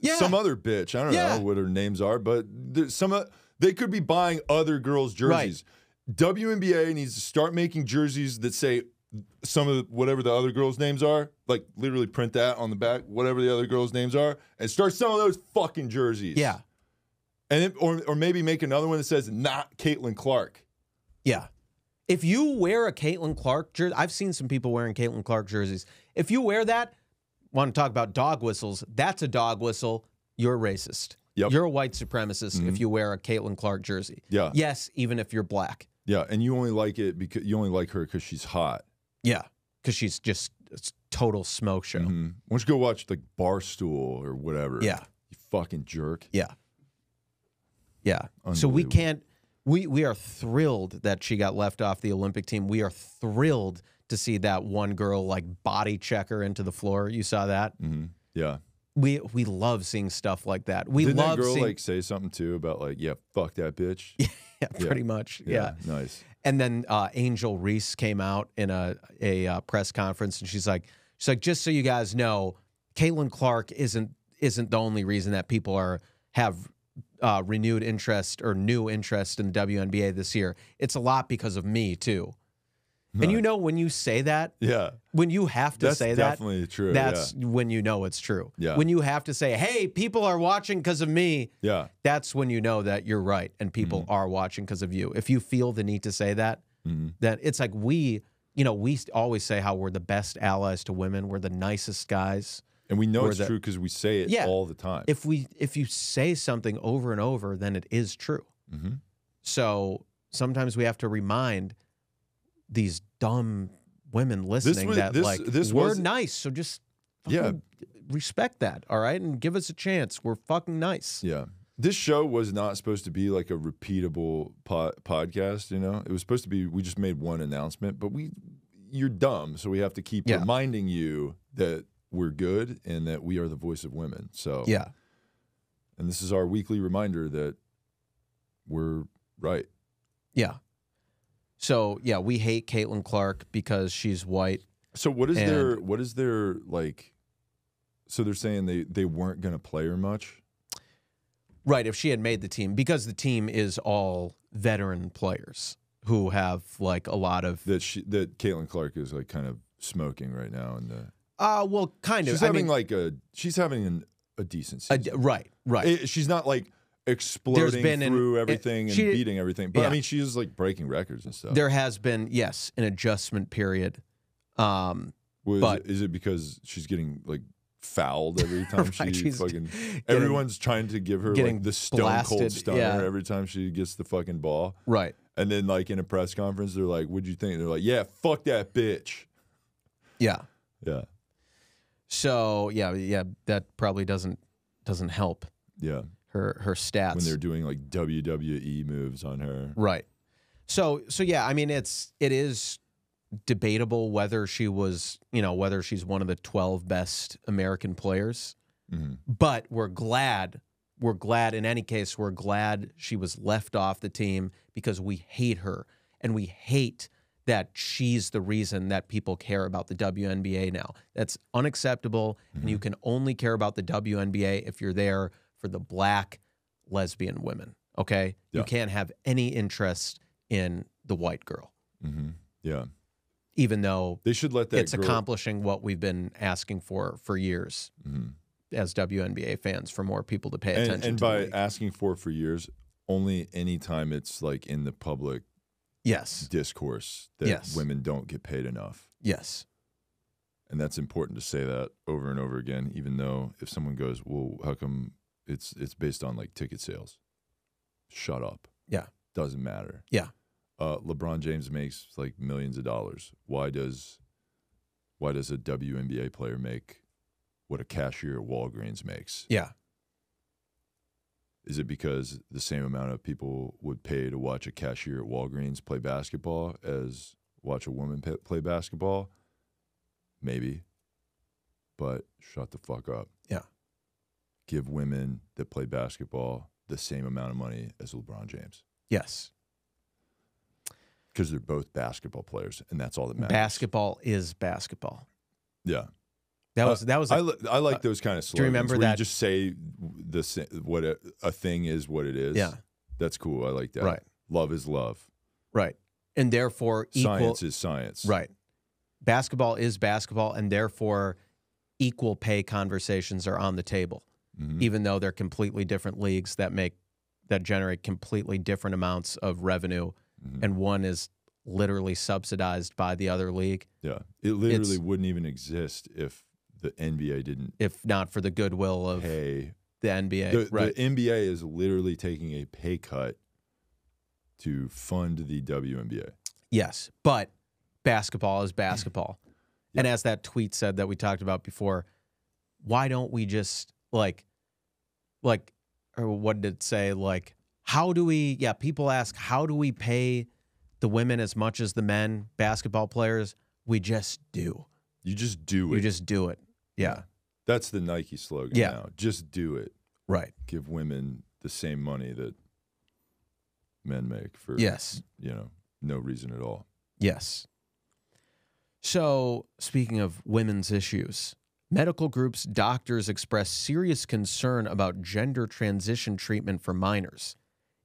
some other bitch. I don't know what her names are, but they could be buying other girls' jerseys. Right. WNBA needs to start making jerseys that say some of whatever the other girls' names are, like literally print that on the back, whatever the other girls' names are, and start selling those fucking jerseys. Yeah. And or maybe make another one that says not Caitlin Clark. Yeah. If you wear a Caitlin Clark jersey, I've seen some people wearing Caitlin Clark jerseys. If you wear that, want to talk about dog whistles, that's a dog whistle. You're racist. Yep. You're a white supremacist if you wear a Caitlin Clark jersey. Yeah. Yes, even if you're black. Yeah, and you only like it because you only like her because she's hot. Yeah, because she's just a total smoke show. Mm-hmm. Why don't you go watch like Barstool or whatever? Yeah. You fucking jerk. Yeah. Yeah. So we can't. We are thrilled that she got left off the Olympic team. We are thrilled to see that one girl like body check her into the floor. You saw that? Mm-hmm. Yeah. We love seeing stuff like that. Didn't that girl like say something too about like, yeah, fuck that bitch? Yeah, pretty much. Yeah. Nice. And then Angel Reese came out in a press conference and she's like, just so you guys know, Caitlin Clark isn't the only reason that people have renewed interest or new interest in the WNBA this year. It's a lot because of me too. Nice. And you know when you say that, when you have to say that, that's definitely true. That's when you know it's true. Yeah. When you have to say, "Hey, people are watching because of me." Yeah. That's when you know that you're right and people are watching because of you. If you feel the need to say that, then it's like we always say how we're the best allies to women. We're the nicest guys. And we know it's true because we say it all the time. If you say something over and over, then it is true. Mm-hmm. So sometimes we have to remind these dumb women listening we're nice, so just respect that, all right? And give us a chance. We're fucking nice. Yeah. This show was not supposed to be like a repeatable podcast, you know? It was supposed to be, we just made one announcement, but you're dumb, so we have to keep reminding you that we're good and that we are the voice of women. So and this is our weekly reminder that we're right. Yeah. So we hate Caitlin Clark because she's white. So what is their like? So they're saying they weren't going to play her much, right? If she had made the team, because the team is all veteran players who have like a lot of that Caitlin Clark is like kind of smoking right now, and well, kind of. She's having a decent season. Right. She's not like exploding through everything and she- beating everything. But yeah. I mean, she's like breaking records and stuff. There has been, yes, an adjustment period. But Is it because she's getting like fouled every time Right, she she's fucking? Everyone's trying to give her getting like the stone cold blasted, stunner yeah. every time she gets the fucking ball. right. And then like in a press conference, they're like, "What'd you think?" And they're like, "Yeah, fuck that bitch." Yeah. Yeah, So yeah, that probably doesn't help yeah. her stats When they're doing like WWE moves on her. right. So yeah, I mean it is debatable whether she was, whether she's one of the 12 best American players. Mhm. But we're glad in any case, we're glad she was left off the team because we hate her and we hate that she's the reason that people care about the WNBA now. That's unacceptable, and you can only care about the WNBA if you're there for the black lesbian women, okay? Yeah. You can't have any interest in the white girl, Yeah, even though they should let that. it's girl, accomplishing what we've been asking for years as WNBA fans, for more people to pay attention and to the by league. asking for years, only anytime it's like in the public Yes, discourse that Yes. women don't get paid enough. yes, And that's important to say that over and over again, even though if someone goes, well, how come it's based on like ticket sales? Shut up. yeah, Doesn't matter. yeah, LeBron James makes like millions of dollars. Why does a WNBA player make what a cashier at Walgreens makes? yeah. Is it because the same amount of people would pay to watch a cashier at Walgreens play basketball as watch a woman play basketball? Maybe. But shut the fuck up. Yeah. Give women that play basketball the same amount of money as LeBron James. Yes. Because they're both basketball players, and that's all that matters. Basketball is basketball. Yeah. That was I like those kind of slogans. do you remember where that- you just say what a thing is what it is? Yeah. That's cool. I like that. Right. Love is love. right, and therefore equal. Science is science. Right. Basketball is basketball, and therefore equal pay conversations are on the table, even though they're completely different leagues that generate completely different amounts of revenue, and one is literally subsidized by the other league. Yeah. It literally wouldn't even exist if the NBA didn't If not for the goodwill of pay. the NBA. Right. The NBA is literally taking a pay cut to fund the WNBA. Yes, but basketball is basketball. And as that tweet said that we talked about before, why don't we just or what did it say? Like, how do we, people ask, how do we pay the women as much as the men, basketball players? We just do. You just do it. We just do it. Yeah. That's the Nike slogan Yeah. now. Just do it. Right. Give women the same money that men make for Yes. no reason at all. Yes. So, speaking of women's issues, medical groups, doctors express serious concern about gender transition treatment for minors.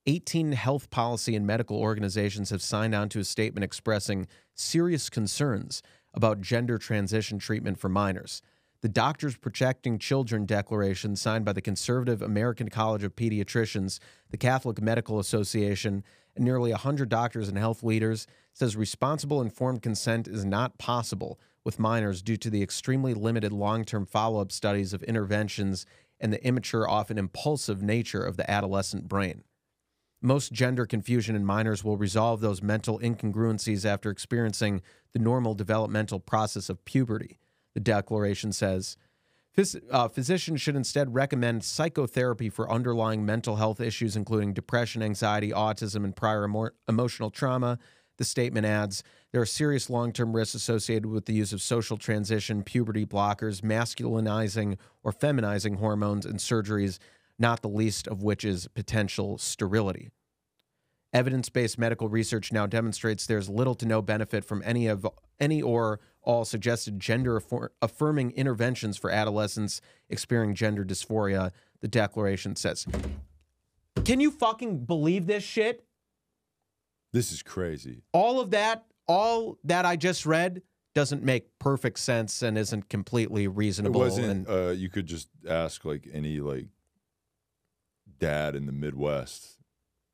18 health policy and medical organizations have signed on to a statement expressing serious concerns about gender transition treatment for minors. The Doctors Protecting Children Declaration, signed by the Conservative American College of Pediatricians, the Catholic Medical Association, and nearly 100 doctors and health leaders, says responsible informed consent is not possible with minors due to the extremely limited long-term follow-up studies of interventions and the immature, often impulsive nature of the adolescent brain. Most gender confusion in minors will resolve those mental incongruencies after experiencing the normal developmental process of puberty, the declaration says. Physicians should instead recommend psychotherapy for underlying mental health issues, including depression, anxiety, autism, and prior emotional trauma. The statement adds, there are serious long-term risks associated with the use of social transition, puberty blockers, masculinizing or feminizing hormones, and surgeries, not the least of which is potential sterility. Evidence-based medical research now demonstrates there's little to no benefit from any or all suggested gender-affirming interventions for adolescents experiencing gender dysphoria, the declaration says. Can you fucking believe this shit? This is crazy. All that I just read doesn't make perfect sense and isn't completely It reasonable. wasn't. You could just ask like any like dad in the Midwest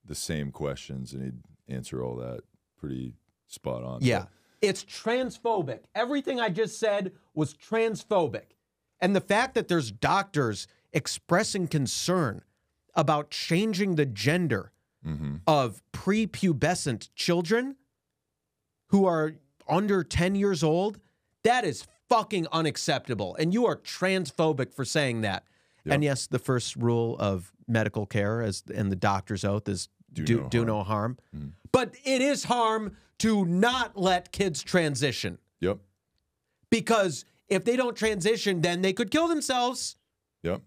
the same questions, and he'd answer all that pretty spot on. Yeah. It's transphobic. Everything I just said was transphobic. And the fact that there's doctors expressing concern about changing the gender of prepubescent children who are under 10 years old, that is fucking unacceptable. And you are transphobic for saying that. Yep. And yes, the first rule of medical care and the doctor's oath is do no harm. But it is harm to not let kids transition. Yep. Because if they don't transition, then they could kill themselves. Yep.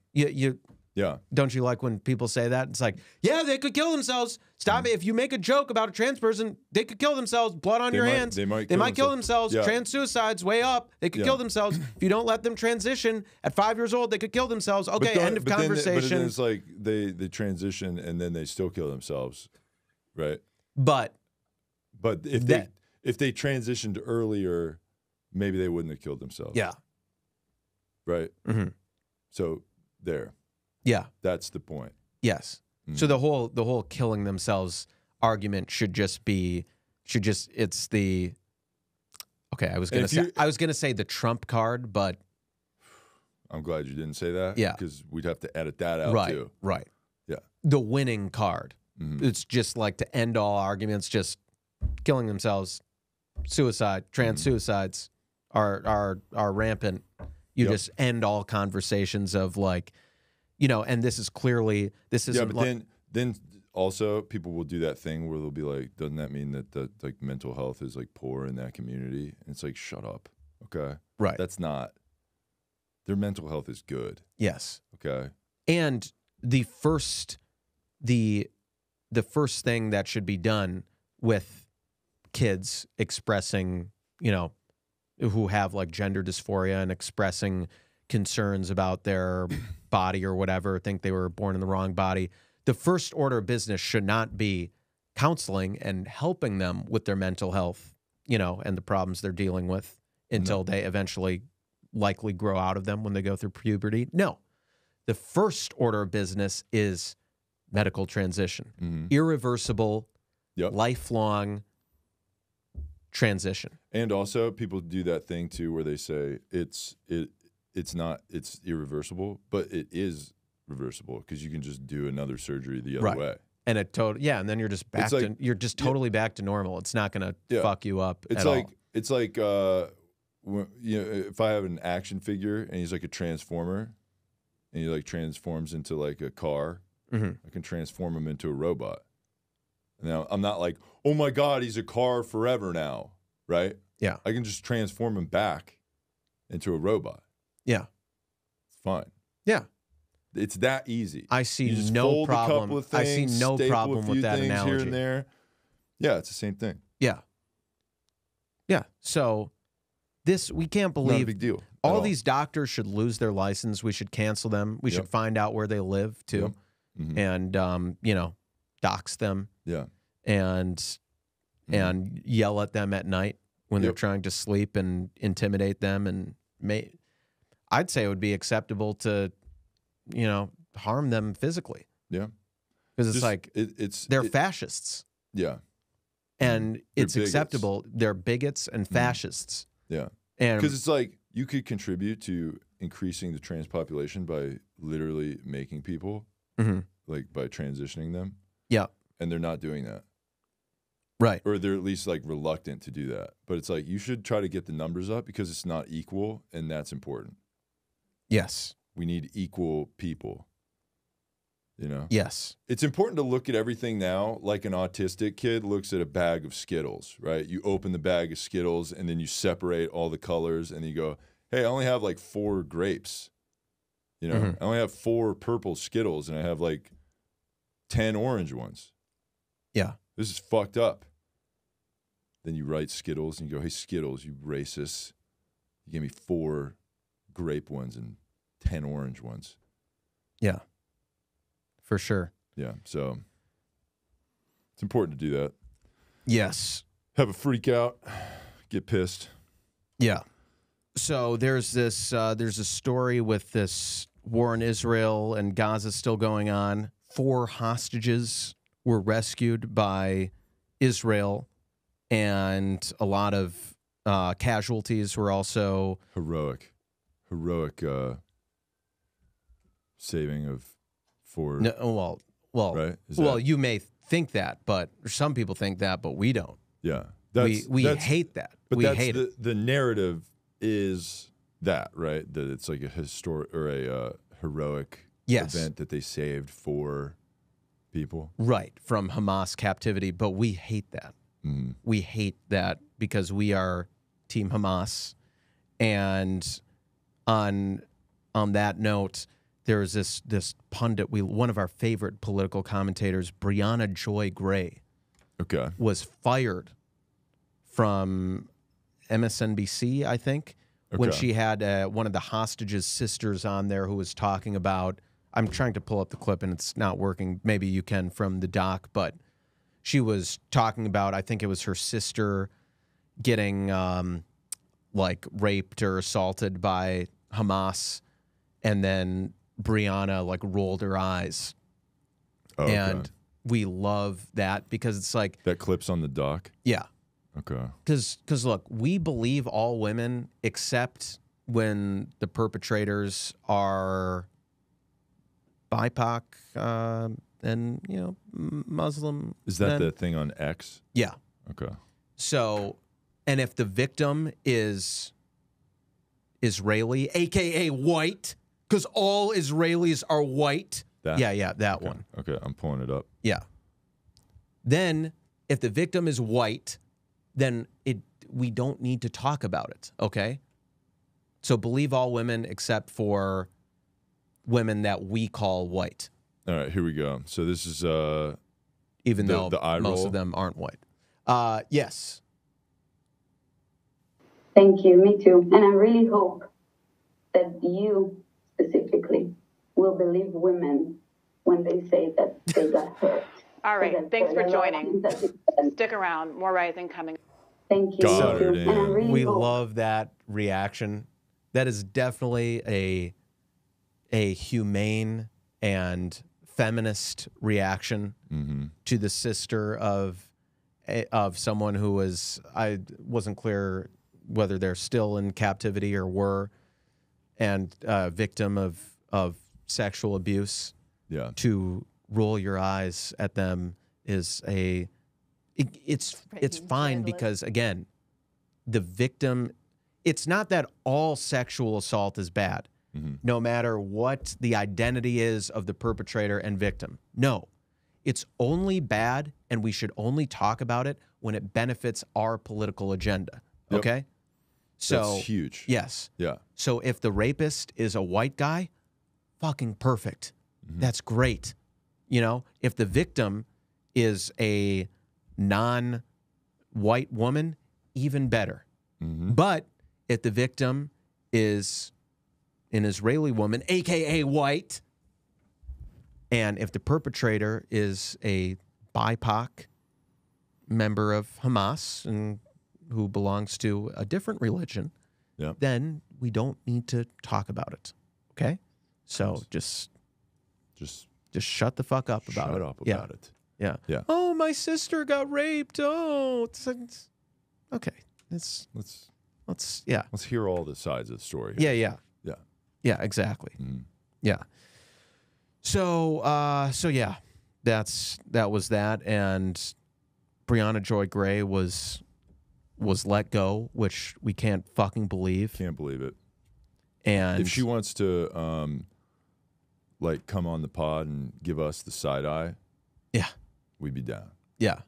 Yeah. Don't you like when people say that? It's like, yeah, they could kill themselves. Stop it. If you make a joke about a trans person, they could kill themselves. Blood on your hands. They might kill themselves. Yeah. Trans suicides way up. They could kill themselves. If you don't let them transition at 5 years old, they could kill themselves. Okay, end of conversation. But then it's like they transition and then they still kill themselves, right? But if they transitioned earlier, maybe they wouldn't have killed themselves. Yeah. Right. Mm-hmm. So there. Yeah. That's the point. Yes. So the whole killing themselves argument it's the okay, I was gonna say the Trump card, but I'm glad you didn't say that. Yeah. Because we'd have to edit that out too. Right. Yeah. The winning card. It's just like to end all arguments, just killing themselves, suicide, trans suicides are rampant. You just end all conversations of like, and this is clearly but then also people will do that thing where they'll be like, doesn't that mean that the like mental health is like poor in that community? And it's like, shut up. Okay. Right. That's not. Their mental health is good. Yes. Okay. And the first thing that should be done with kids expressing, who have like gender dysphoria and expressing concerns about their body or whatever, think they were born in the wrong body. The first order of business should not be counseling and helping them with their mental health, and the problems they're dealing with until they eventually likely grow out of them when they go through puberty. No. The first order of business is medical transition. Irreversible, lifelong transition. And also people do that thing too where they say it's irreversible, but it is reversible because you can just do another surgery the other way. And and then you're just back totally back to normal. It's not going to fuck you up it's at like all. It's like if I have an action figure and he's like a transformer and he like transforms into like a car, I can transform him into a robot. Now I'm not like, oh my God, he's a car forever now, right? Yeah. I can just transform him back into a robot. Yeah. It's fine. Yeah. It's that easy. I see you just no fold problem. A couple of things, I see no staple problem a few with that things analogy. Here and there. Yeah, it's the same thing. Yeah. Yeah. So we can't believe Not a big deal. All these doctors should lose their license. We should cancel them. We should find out where they live too. And dox them. Yeah. And yell at them at night when they're trying to sleep and intimidate them, and I'd say it would be acceptable to harm them physically. Yeah. Because it's like they're fascists. Yeah. And it's bigots. acceptable. They're bigots and fascists. Yeah. And because it's like you could contribute to increasing the trans population by literally making people like by transitioning them. Yeah. And they're not doing that. Right. Or they're at least like reluctant to do that. But it's like you should try to get the numbers up because it's not equal, and that's important. Yes. We need equal people. Yes. It's important to look at everything now like an autistic kid looks at a bag of Skittles, right? You open the bag of Skittles and then you separate all the colors and you go, hey, I only have like 4 grapes. I only have 4 purple Skittles and I have like 10 orange ones. Yeah. This is fucked up. Then you write Skittles and you go, hey, Skittles, you racist. You gave me 4 grape ones and 10 orange ones. Yeah. For sure. Yeah, so it's important to do that. Yes. Have a freak out, get pissed. Yeah. So there's a story with this war in Israel and Gaza still going on. 4 hostages were rescued by Israel, and a lot of casualties were also heroic saving of 4. No, well, right? you may think that, but some people think that, but we don't. Yeah, We hate that. But we that's hate it. the narrative is that, right? That it's like a historic or a heroic event that they saved 4 people, right, from Hamas captivity. But we hate that. We hate that because we are Team Hamas. And on that note, there is this pundit, one of our favorite political commentators, Brianna Joy Gray, was fired from MSNBC, I think, when she had one of the hostages' sisters on there who was talking about, I'm trying to pull up the clip and it's not working. Maybe you can from the doc, but she was talking about, I think it was her sister getting like raped or assaulted by Hamas, and then Brianna like rolled her eyes. And we love that because it's like that clip's on the doc. Yeah. Okay. Because look, we believe all women except when the perpetrators are BIPOC and Muslim. Is that the thing on X? Yeah. Okay. So, and if the victim is Israeli, aka white, because all Israelis are white. That one. Okay, I'm pulling it up. Yeah. Then, if the victim is white, then we don't need to talk about it, okay? So believe all women except for women that we call white. All right, here we go. So this is even though the eye most roll. of them aren't white. Yes. Thank you, me too. And I really hope that you specifically will believe women when they say that they got hurt. All right, thanks for joining. Stick around, more Rising coming. Thank you. Got her, And I really We hope love that reaction. That is definitely a humane and feminist reaction to the sister of someone who was, I wasn't clear whether they're still in captivity or were, and victim of sexual abuse. Yeah. To roll your eyes at them is it's fine because, again, the victim, it's not that all sexual assault is bad, no matter what the identity is of the perpetrator and victim. No, it's only bad, and we should only talk about it when it benefits our political agenda. Yep. Okay? So that's huge. Yes. Yeah. So if the rapist is a white guy, fucking perfect. That's great. If the victim is a non-white woman, even better. But if the victim is an Israeli woman, aka white, and if the perpetrator is a BIPOC member of Hamas and who belongs to a different religion, then we don't need to talk about it. Okay? So just shut the fuck up about it. Shut up about it. Yeah. Yeah. Oh, my sister got raped. Oh, it's okay. Let's hear all the sides of the story. Yeah, exactly. Yeah. So yeah, that was that, and Brianna Joy Gray was let go, which we can't fucking believe. Can't believe it. And if she wants to come on the pod and give us the side eye, we'd be down. Yeah.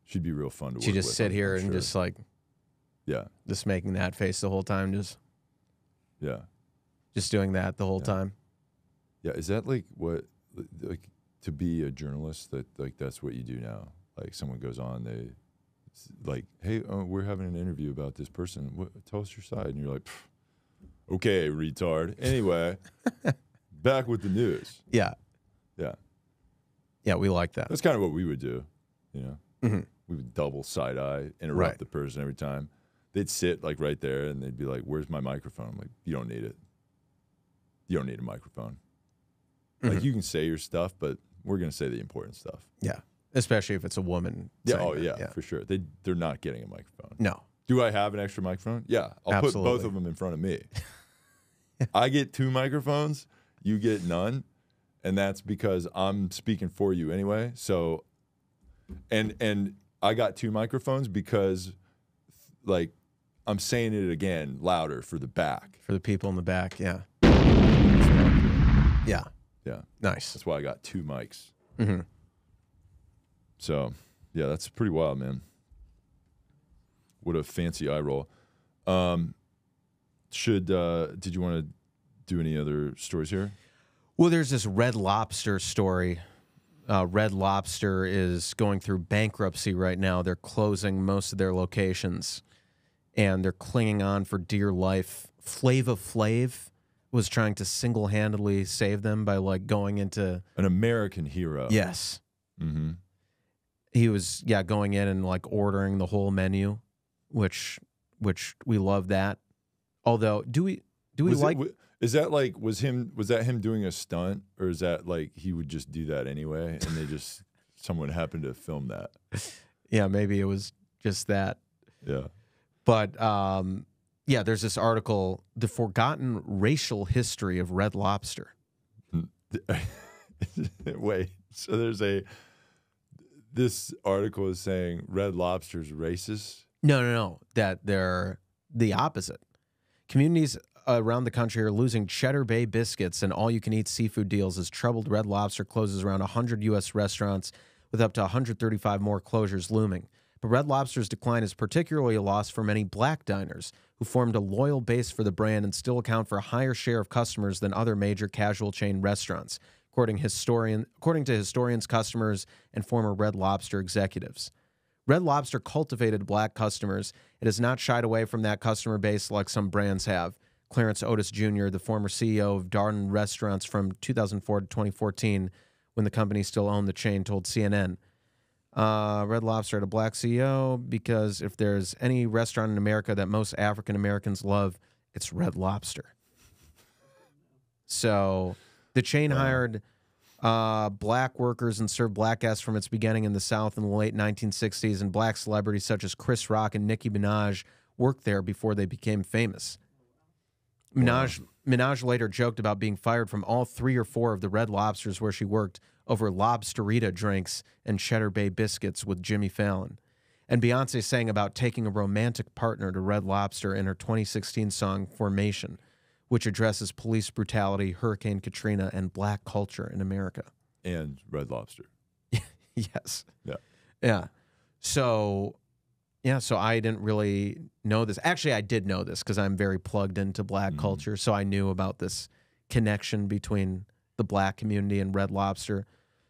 She'd be real fun to work with. She just sit here and sure. just like, just making that face the whole time, just doing that the whole time. Yeah, is that like to be a journalist, that that's what you do now? Like someone goes on, they like, hey, we're having an interview about this person. Tell us your side, and you're like, okay, retard. Anyway, back with the news. Yeah, we like that. That's kind of what we would do, We would double side eye, interrupt the person every time. They'd sit like right there, and they'd be like, "Where's my microphone?" I'm like, "You don't need it. You don't need a microphone." Like you can say your stuff, but we're gonna say the important stuff. Yeah, especially if it's a woman. Yeah. saying Oh that. yeah, for sure. They're not getting a microphone. No. Do I have an extra microphone? Yeah, I'll put both of them in front of me. I get 2 microphones, you get none, and that's because I'm speaking for you anyway. So, and I got 2 microphones because, like, I'm saying it again louder for the back. For the people in the back, yeah. Yeah. Yeah, Nice. that's why I got 2 mics. Mm-hmm. So, yeah, that's pretty wild, man. What a fancy eye roll. Did you want to do any other stories here? Well, there's this Red Lobster story. Red Lobster is going through bankruptcy right now. They're closing most of their locations, and they're clinging on for dear life. Flava Flav was trying to single-handedly save them by, like, going into... An American hero. Yes. Mm-hmm. He was, going in and, like, ordering the whole menu, which we love that. Although, do we like... Is that like was that him doing a stunt, or is that like he would just do that anyway and someone happened to film that? Yeah, maybe it was just that. Yeah. But there's this article, The Forgotten Racial History of Red Lobster. Wait, so this article is saying Red Lobster's racist? No, that they're the opposite. Communities around the country are losing Cheddar Bay biscuits and all-you-can-eat seafood deals as troubled Red Lobster closes around 100 U.S. restaurants, with up to 135 more closures looming. But Red Lobster's decline is particularly a loss for many black diners who formed a loyal base for the brand and still account for a higher share of customers than other major casual chain restaurants, according to historians, customers, and former Red Lobster executives. Red Lobster cultivated black customers. It has not shied away from that customer base like some brands have. Clarence Otis Jr., the former CEO of Darden Restaurants from 2004 to 2014, when the company still owned the chain, told CNN, Red Lobster had a black CEO because if there's any restaurant in America that most African Americans love, it's Red Lobster. So the chain hired black workers and served black guests from its beginning in the South in the late 1960s, and black celebrities such as Chris Rock and Nicki Minaj worked there before they became famous. Minaj later joked about being fired from all 3 or 4 of the Red Lobsters where she worked over Lobsterita drinks and Cheddar Bay biscuits with Jimmy Fallon. And Beyonce sang about taking a romantic partner to Red Lobster in her 2016 song Formation, which addresses police brutality, Hurricane Katrina, and black culture in America. And Red Lobster. Yes. Yeah. Yeah. So I didn't really know this. Actually, I did know this because I'm very plugged into black culture. So I knew about this connection between the black community and Red Lobster.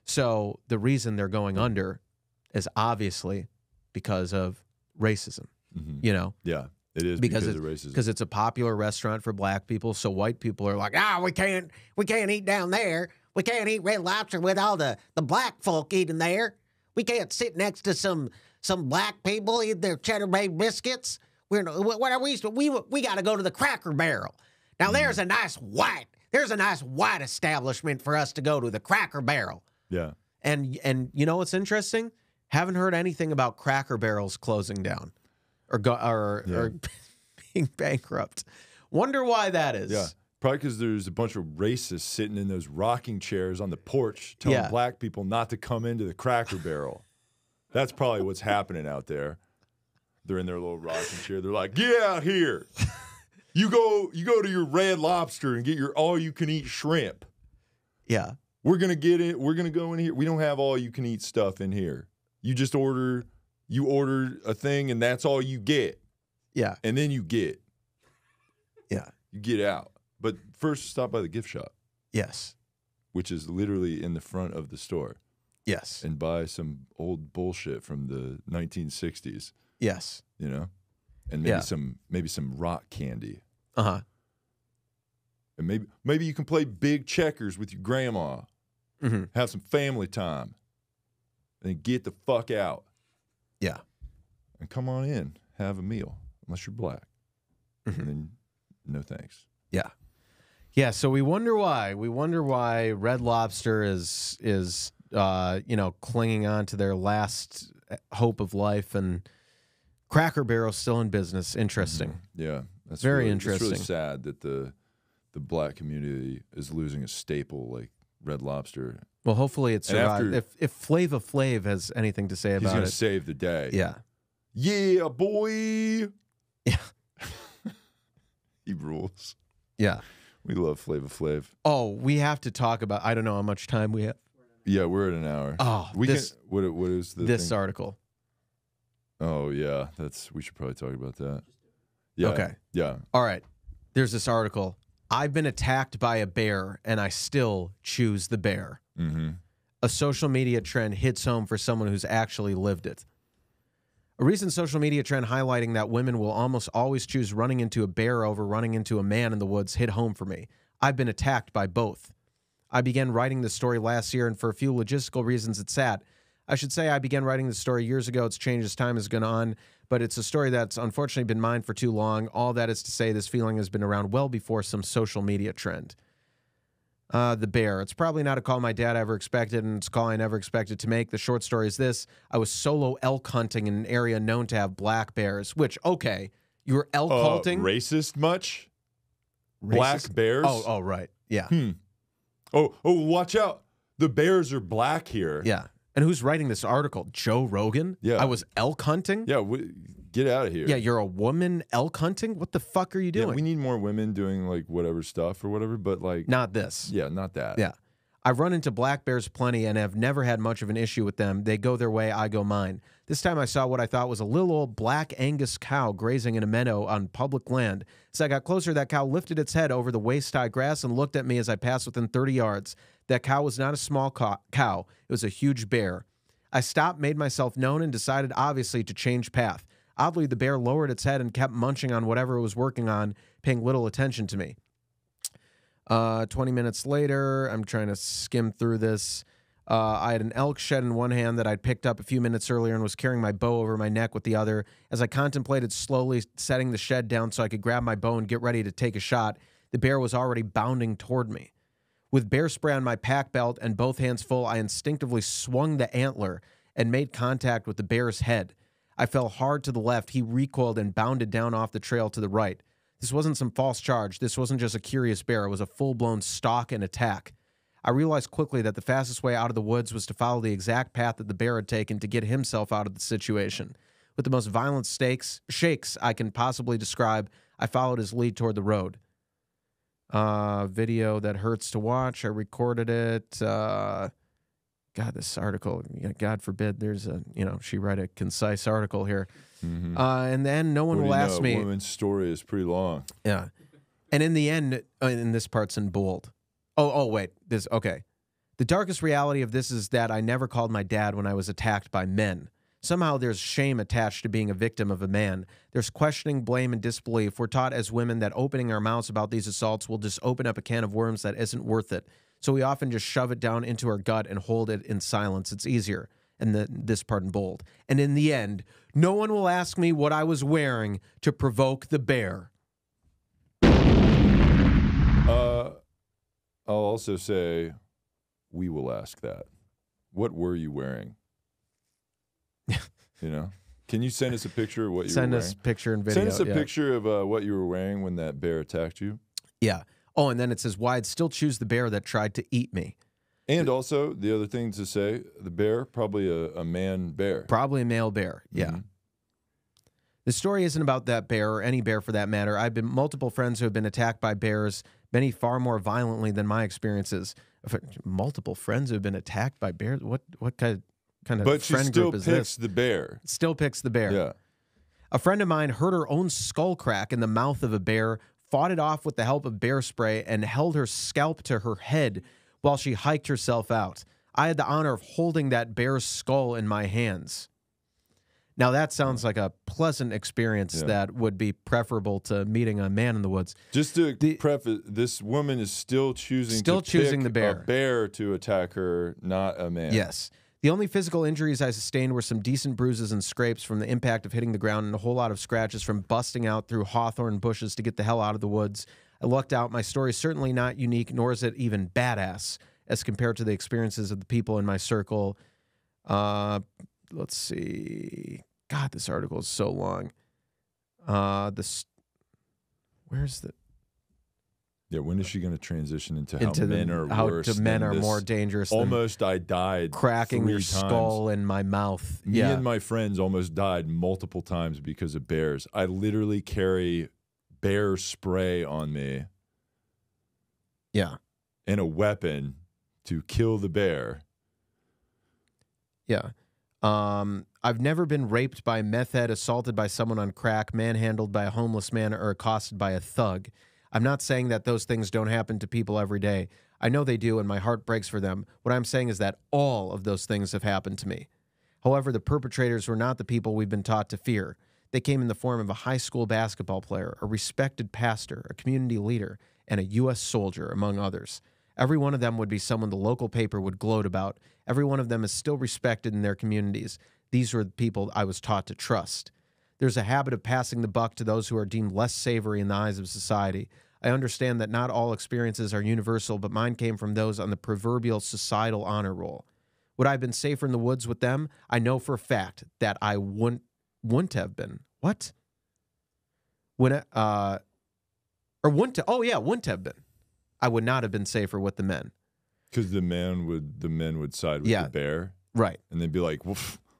So the reason they're going under is obviously because of racism, you know? Yeah, it is because of racism. Because it's a popular restaurant for black people. So white people are like, we can't eat down there. We can't eat Red Lobster with all the black folk eating there. We can't sit next to some black people eat their Cheddar Bay biscuits. We got to go to the Cracker Barrel. Now there's a nice white establishment for us to go to, the Cracker Barrel. Yeah. And you know what's interesting? Haven't heard anything about Cracker Barrels closing down or being bankrupt. Wonder why that is. Yeah. Probably because there's a bunch of racists sitting in those rocking chairs on the porch telling black people not to come into the Cracker Barrel. That's probably what's happening out there. They're in their little rocking chair. They're like, get out here. You go to your Red Lobster and get your all-you-can-eat shrimp. Yeah. We're going to get it. We're going to go in here. We don't have all-you-can-eat stuff in here. You just order a thing, and that's all you get. Yeah. And then you get. Yeah. You get out. But first, stop by the gift shop. Yes. Which is literally in the front of the store. Yes. And buy some old bullshit from the 1960s. Yes. You know? And maybe some rock candy. Uh-huh. And maybe you can play big checkers with your grandma. Mm-hmm. Have some family time. And then get the fuck out. Yeah. And come on in. Have a meal. Unless you're black. And then no thanks. Yeah. Yeah, so we wonder why. We wonder why Red Lobster is clinging on to their last hope of life, and Cracker Barrel's still in business. Interesting. Yeah, that's Very really, interesting. It's really sad that the black community is losing a staple like Red Lobster. Well, hopefully it survives. after- If Flava Flav has anything to say He's about going it. to save the day. Yeah. Yeah, boy. Yeah. He rules. Yeah. We love Flava Flav. Oh, we have to talk about, I don't know how much time we have. Yeah, we're at an hour. Oh, we this- can. What is the This thing? article. Oh yeah, we should probably talk about that. Yeah. Okay. Yeah. All right. There's this article. I've been attacked by a bear, and I still choose the bear. Mm-hmm. A social media trend hits home for someone who's actually lived it. A recent social media trend highlighting that women will almost always choose running into a bear over running into a man in the woods hit home for me. I've been attacked by both. I began writing this story last year, and for a few logistical reasons, it's sad. I should say I began writing this story years ago. It's changed as time has gone on, but it's a story that's unfortunately been mine for too long. All that is to say, this feeling has been around well before some social media trend. The bear. It's probably not a call my dad ever expected, and it's a call I never expected to make. The short story is this. I was solo elk hunting in an area known to have black bears, which, okay, you were elk hunting? Racist much? Racist? Black bears? Oh, right. Yeah. Oh, watch out. The bears are black here. Yeah. And who's writing this article? Joe Rogan? Yeah. I was elk hunting? Yeah, get out of here. Yeah, you're a woman elk hunting? What the fuck are you doing? Yeah, we need more women doing like whatever stuff or whatever, but like Not this. yeah, not that. Yeah. I've run into black bears plenty and have never had much of an issue with them. They go their way, I go mine. This time I saw what I thought was a little old black Angus cow grazing in a meadow on public land. As I got closer, that cow lifted its head over the waist-high grass and looked at me as I passed within 30 yards. That cow was not a small cow. It was a huge bear. I stopped, made myself known, and decided, obviously, to change path. Oddly, the bear lowered its head and kept munching on whatever it was working on, paying little attention to me. 20 minutes later, I'm trying to skim through this. I had an elk shed in one hand that I'd picked up a few minutes earlier and was carrying my bow over my neck with the other. As I contemplated slowly setting the shed down so I could grab my bow and get ready to take a shot, the bear was already bounding toward me. With bear spray on my pack belt and both hands full, I instinctively swung the antler and made contact with the bear's head. I fell hard to the left. He recoiled and bounded down off the trail to the right. This wasn't some false charge. This wasn't just a curious bear. It was a full-blown stalk and attack. I realized quickly that the fastest way out of the woods was to follow the exact path that the bear had taken to get himself out of the situation. With the most violent shakes I can possibly describe, I followed his lead toward the road. Video that hurts to watch. I recorded it. God, this article, God forbid there's she write a concise article here. Mm-hmm. And then no one will ask me. A woman's story is pretty long. Yeah. And in the end, and this part's in bold. Oh, wait. Okay. The darkest reality of this is that I never called my dad when I was attacked by men. Somehow there's shame attached to being a victim of a man. There's questioning, blame, and disbelief. We're taught as women that opening our mouths about these assaults will just open up a can of worms that isn't worth it. So we often just shove it down into our gut and hold it in silence. It's easier. And this part in bold. And in the end, no one will ask me what I was wearing to provoke the bear. I'll also say, we will ask that. What were you wearing? Can you send us a picture of what you were wearing? Send us picture and video. Send us a picture of what you were wearing when that bear attacked you. Yeah. Oh, and then it says, why I'd still choose the bear that tried to eat me. And also, the other thing to say, the bear, probably a man bear. Probably a male bear, yeah. Mm-hmm. The story isn't about that bear or any bear for that matter. I've been multiple friends who have been attacked by bears, many far more violently than my experiences. Multiple friends who have been attacked by bears? What kind of friend group is this? But she still picks the bear. Still picks the bear. Yeah. A friend of mine heard her own skull crack in the mouth of a bear, fought it off with the help of bear spray, and held her scalp to her head while she hiked herself out. I had the honor of holding that bear's skull in my hands. Now, that sounds like a pleasant experience that would be preferable to meeting a man in the woods. Just to preface, this woman is still choosing the bear. A bear to attack her, not a man. Yes. The only physical injuries I sustained were some decent bruises and scrapes from the impact of hitting the ground and a whole lot of scratches from busting out through hawthorn bushes to get the hell out of the woods. I lucked out. My story is certainly not unique, nor is it even badass as compared to the experiences of the people in my circle. Let's see. God, this article is so long. Where's the... Yeah, when is she going to transition into how men are how worse? men than are this more dangerous Almost I died cracking 3 your times. skull in my mouth. Me and my friends almost died multiple times because of bears. I literally carry bear spray on me. Yeah. And a weapon to kill the bear. Yeah. I've never been raped by a meth head, assaulted by someone on crack, manhandled by a homeless man, or accosted by a thug. I'm not saying that those things don't happen to people every day. I know they do, and my heart breaks for them. What I'm saying is that all of those things have happened to me. However, the perpetrators were not the people we've been taught to fear. They came in the form of a high school basketball player, a respected pastor, a community leader, and a U.S. soldier, among others. Every one of them would be someone the local paper would gloat about. Every one of them is still respected in their communities. These were the people I was taught to trust. There's a habit of passing the buck to those who are deemed less savory in the eyes of society. I understand that not all experiences are universal, but mine came from those on the proverbial societal honor roll. Would I have been safer in the woods with them? I know for a fact that I wouldn't have been. What? Wouldn't have been. I would not have been safer with the men. Because the men would side with the bear? Right. And they'd be like, well,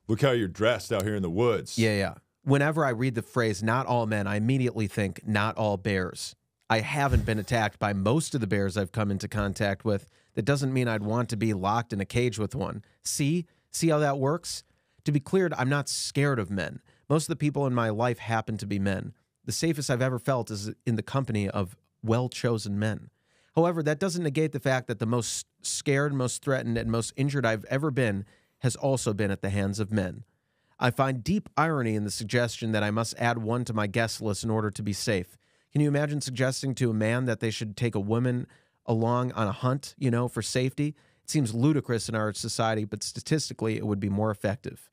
look how you're dressed out here in the woods. Yeah. Whenever I read the phrase, not all men, I immediately think, not all bears. I haven't been attacked by most of the bears I've come into contact with. That doesn't mean I'd want to be locked in a cage with one. See how that works? To be cleared, I'm not scared of men. Most of the people in my life happen to be men. The safest I've ever felt is in the company of well-chosen men. However, that doesn't negate the fact that the most scared, most threatened, and most injured I've ever been has also been at the hands of men. I find deep irony in the suggestion that I must add one to my guest list in order to be safe. Can you imagine suggesting to a man that they should take a woman along on a hunt, for safety? It seems ludicrous in our society, but statistically it would be more effective.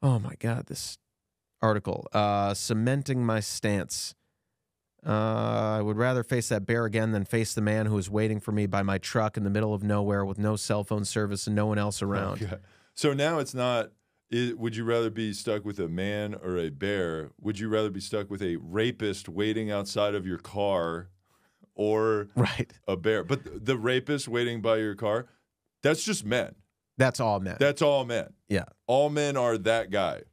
Oh my God, this article. Cementing my stance. I would rather face that bear again than face the man who is waiting for me by my truck in the middle of nowhere with no cell phone service and no one else around. Okay. So now it's not, would you rather be stuck with a man or a bear? Would you rather be stuck with a rapist waiting outside of your car or a bear? But the rapist waiting by your car, that's just men. That's all men. That's all men. Yeah. All men are that guy.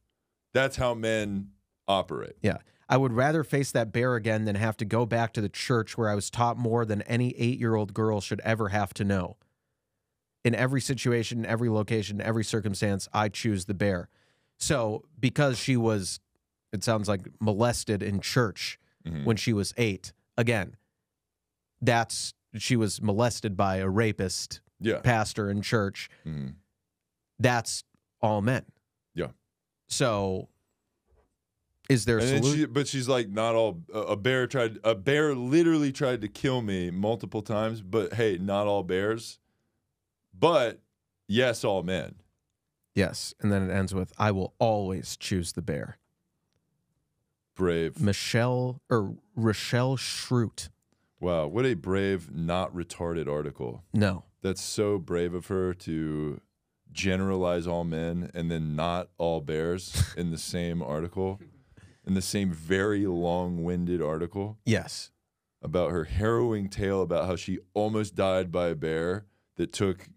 That's how men operate. Yeah. I would rather face that bear again than have to go back to the church where I was taught more than any 8-year-old girl should ever have to know. In every situation, every location, every circumstance, I choose the bear. So because she was, it sounds like, molested in church when she was 8, again, she was molested by a rapist pastor in church. That's all men. Yeah. So is there a solution? But she's like, not all. A bear literally tried to kill me multiple times. But hey, not all bears. But yes, all men. Yes, and then it ends with, I will always choose the bear. Brave. Rachel Schrute. Wow, what a brave, not retarded article. No. That's so brave of her to generalize all men and then not all bears in the same article, in the same very long-winded article. Yes. About her harrowing tale about how she almost died by a bear that took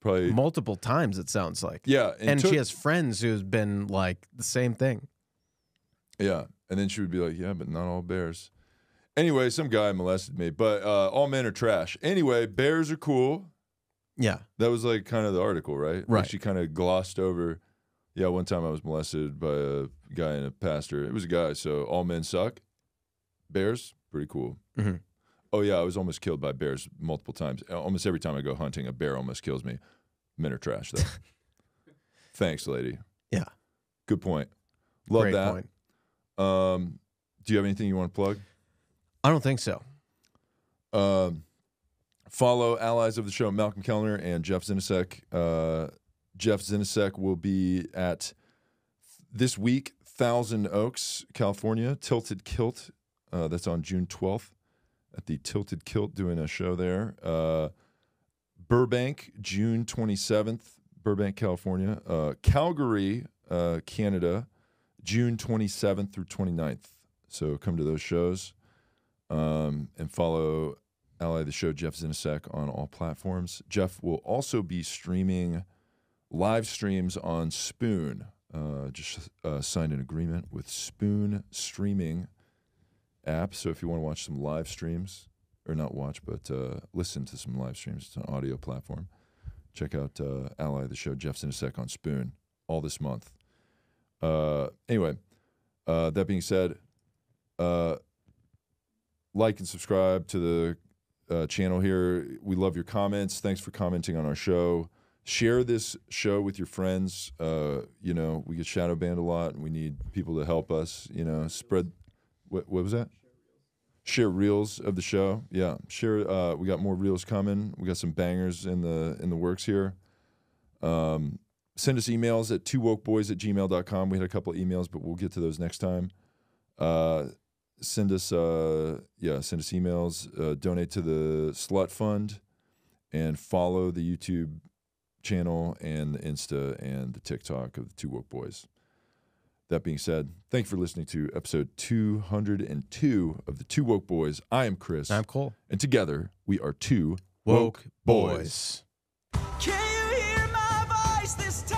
probably multiple times, it sounds like. Yeah. And she has friends who's been like the same thing. Yeah. And then she would be like, yeah, but not all bears. Anyway, some guy molested me, but all men are trash. Anyway, bears are cool. Yeah. That was like kind of the article, right? Right. Like she kind of glossed over. Yeah, one time I was molested by a guy and a pastor. It was a guy, so all men suck. Bears, pretty cool. Mm-hmm. Oh, yeah, I was almost killed by bears multiple times. Almost every time I go hunting, a bear almost kills me. Men are trash, though. Thanks, lady. Yeah. Good point. Love Great that. point. Do you have anything you want to plug? I don't think so. Follow allies of the show, Malcolm Kellner and Jeff Zinasek. Jeff Zinasek will be at, this week, Thousand Oaks, California, Tilted Kilt. That's on June 12th. at the Tilted Kilt doing a show there. Burbank, June 27th, Burbank, California. Calgary, Canada, June 27th through 29th. So come to those shows and follow Ally the Show, Jeff Zinasek, on all platforms. Jeff will also be streaming live streams on Spoon. Just signed an agreement with Spoon streaming app. So if you want to watch some live streams, or not watch, but listen to some live streams, it's an audio platform. Check out Ally the Show, Jeff Zinasek, on Spoon all this month. Anyway, that being said, like and subscribe to the channel here. We love your comments. Thanks for commenting on our show. Share this show with your friends. You know, we get shadow banned a lot, and we need people to help us. You know, spread. What was that? Share reels of the show. Yeah, share. We got more reels coming. We got some bangers in the works here. Send us emails at TooWokeBoys@gmail.com. We had a couple of emails, but we'll get to those next time. Send us emails. Donate to the Slut Fund, and follow the YouTube channel and the Insta and the TikTok of the Two Woke Boys. That being said, thank you for listening to episode 202 of the Two Woke Boys. I am Chris. I'm Cole. And together we are Two Woke Boys. Can you hear my voice this time?